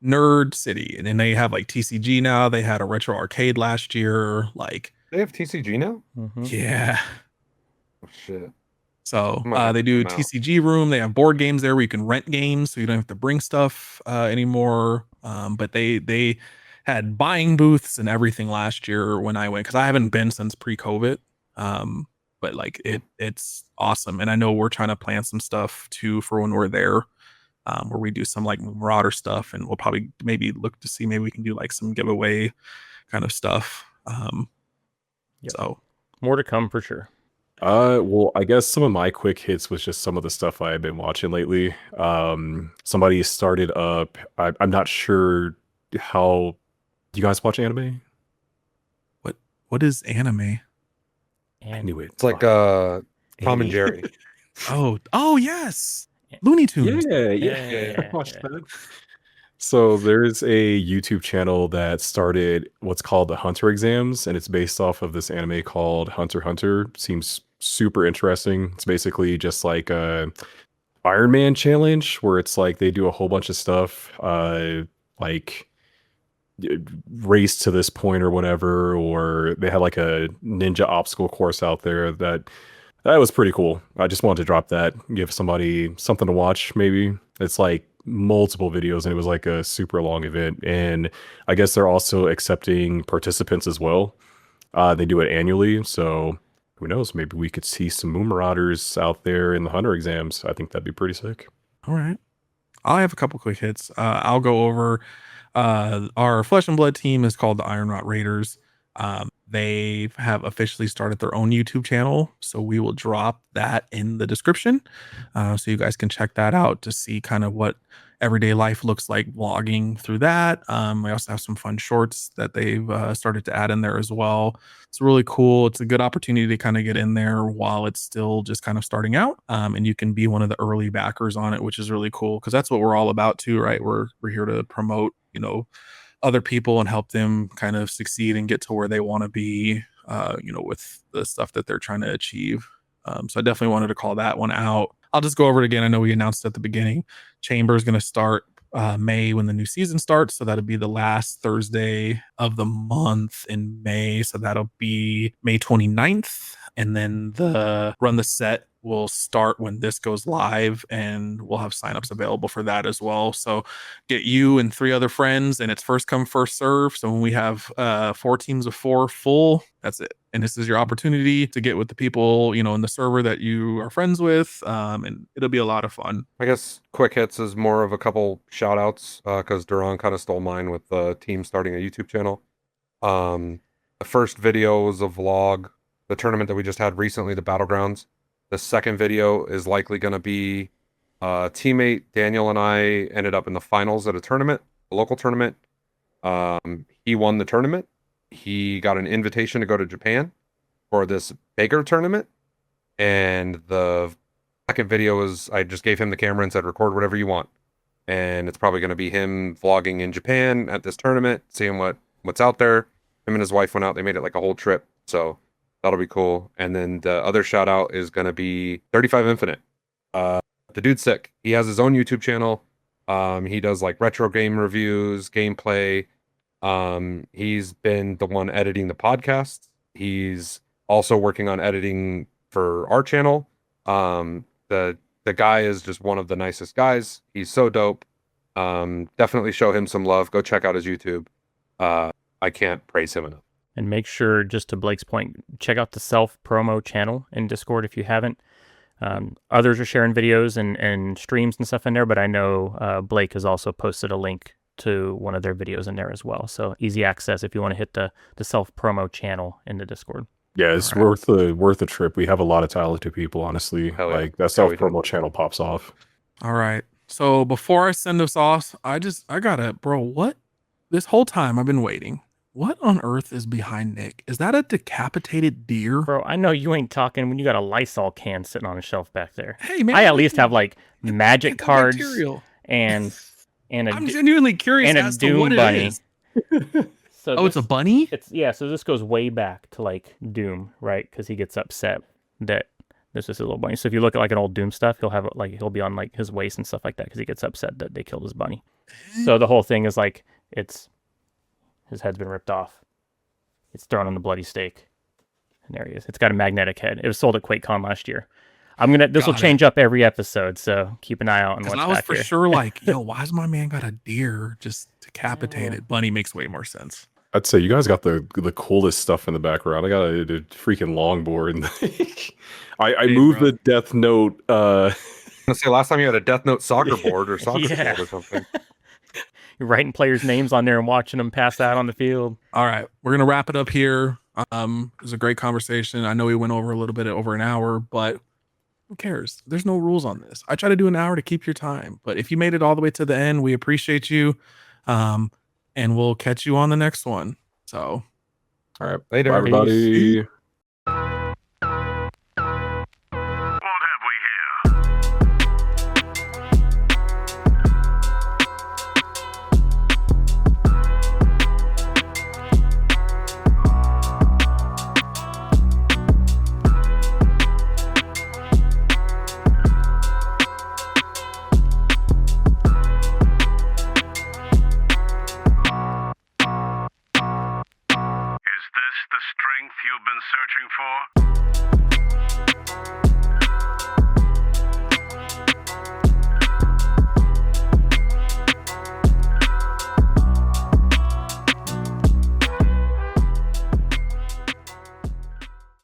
nerd city. And then they have like TCG now. They had a retro arcade last year. Like they have TCG now? Mm-hmm. Yeah. Oh, shit. So they do TCG room. They have board games there where you can rent games, so you don't have to bring stuff anymore. But they had buying booths and everything last year when I went, because I haven't been since pre-COVID. But like it's awesome, and I know we're trying to plan some stuff too for when we're there, where we do some like Moon Marauder stuff, and we'll probably maybe look to see maybe we can do like some giveaway kind of stuff. Yep. So more to come for sure. Well, I guess some of my quick hits was just some of the stuff I've been watching lately. Somebody started up. I'm not sure how. Do you guys watch anime? What is anime? I knew it. It's like Tom and Jerry. Oh yes, Looney Tunes. Yeah. Watch that. So there's a YouTube channel that started what's called the Hunter exams, and it's based off of this anime called Hunter x Hunter. Seems super interesting. It's basically just like a Iron Man challenge where it's like they do a whole bunch of stuff, like race to this point or whatever, or they had like a ninja obstacle course out there that was pretty cool. I just wanted to drop that, give somebody something to watch. Maybe it's like multiple videos, and it was like a super long event, and I guess they're also accepting participants as well. They do it annually, so who knows, maybe we could see some Moon Marauders out there in the Hunter exams. I think that'd be pretty sick. All right, I have a couple quick hits. I'll go over our Flesh and Blood team is called the Iron Rot Raiders. They have officially started their own YouTube channel, so we will drop that in the description, so you guys can check that out to see kind of what everyday life looks like vlogging through that. We also have some fun shorts that they've started to add in there as well. It's really cool. It's a good opportunity to kind of get in there while it's still just kind of starting out, and you can be one of the early backers on it, which is really cool because that's what we're all about too, right? We're here to promote, other people and help them kind of succeed and get to where they want to be, with the stuff that they're trying to achieve. So I definitely wanted to call that one out. I'll just go over it again. I know we announced at the beginning. Chamber is going to start May when the new season starts. So that'll be the last Thursday of the month in May. So that'll be May 29th. And then the Run the Set will start when this goes live, and we'll have signups available for that as well. So get you and 3 other friends, and it's first come, first serve. So when we have 4 teams of 4 full, that's it. And this is your opportunity to get with the people, you know, in the server that you are friends with. And it'll be a lot of fun. I guess quick hits is more of a couple shout outs, because Duran kind of stole mine with the team starting a YouTube channel. The first video was a vlog, the tournament that we just had recently, the Battlegrounds. The second video is likely going to be teammate Daniel and I ended up in the finals at a tournament, a local tournament. He won the tournament. He got an invitation to go to Japan for this bigger tournament. And the second video was, I just gave him the camera and said, record whatever you want. And it's probably going to be him vlogging in Japan at this tournament, seeing what's out there. Him and his wife went out. They made it like a whole trip. So that'll be cool. And then the other shout out is going to be 35 Infinite. The dude's sick. He has his own YouTube channel. He does like retro game reviews, gameplay. He's been the one editing the podcast. He's also working on editing for our channel. The guy is just one of the nicest guys. He's so dope. Definitely show him some love. Go check out his YouTube. I can't praise him enough. And make sure, just to Blake's point, check out the self-promo channel in Discord if you haven't. Others are sharing videos and streams and stuff in there, but I know Blake has also posted a link to one of their videos in there as well. So easy access if you want to hit the self-promo channel in the Discord. Yeah, it's worth the trip. We have a lot of talented people, honestly. Hell yeah. Like that self-promo channel pops off. All right. So before I send us off, I gotta, bro, what? This whole time I've been waiting. What on earth is behind Nick? Is that a decapitated deer? Bro, I know you ain't talking when you got a Lysol can sitting on a shelf back there. Hey, man. I at least have like magic cards Material. and I'm genuinely curious and a as to Doom what bunny. it is. So Oh, it's a bunny? So this goes way back to like Doom, right? Because he gets upset that this is a little bunny. So if you look at like an old Doom stuff, he'll be on like his waist and stuff like that because he gets upset that they killed his bunny. So the whole thing is like his head's been ripped off. It's thrown on the bloody stake. And there he is. It's got a magnetic head. It was sold at QuakeCon last year. This will change up every episode, so keep an eye out on what's back here. I was for sure like, yo, why is my man got a deer just decapitated? Bunny makes way more sense. I'd say you guys got the coolest stuff in the background. I got a freaking longboard. I moved the Death Note. I was gonna say, last time you had a Death Note soccer board or soccer board or something. You're writing players' names on there and watching them pass out on the field. All right, we're gonna wrap it up here. It was a great conversation. I know we went over a little bit over an hour, but who cares? There's no rules on this. I try to do an hour to keep your time, but if you made it all the way to the end, we appreciate you. And we'll catch you on the next one. So, all right, later, bye, everybody.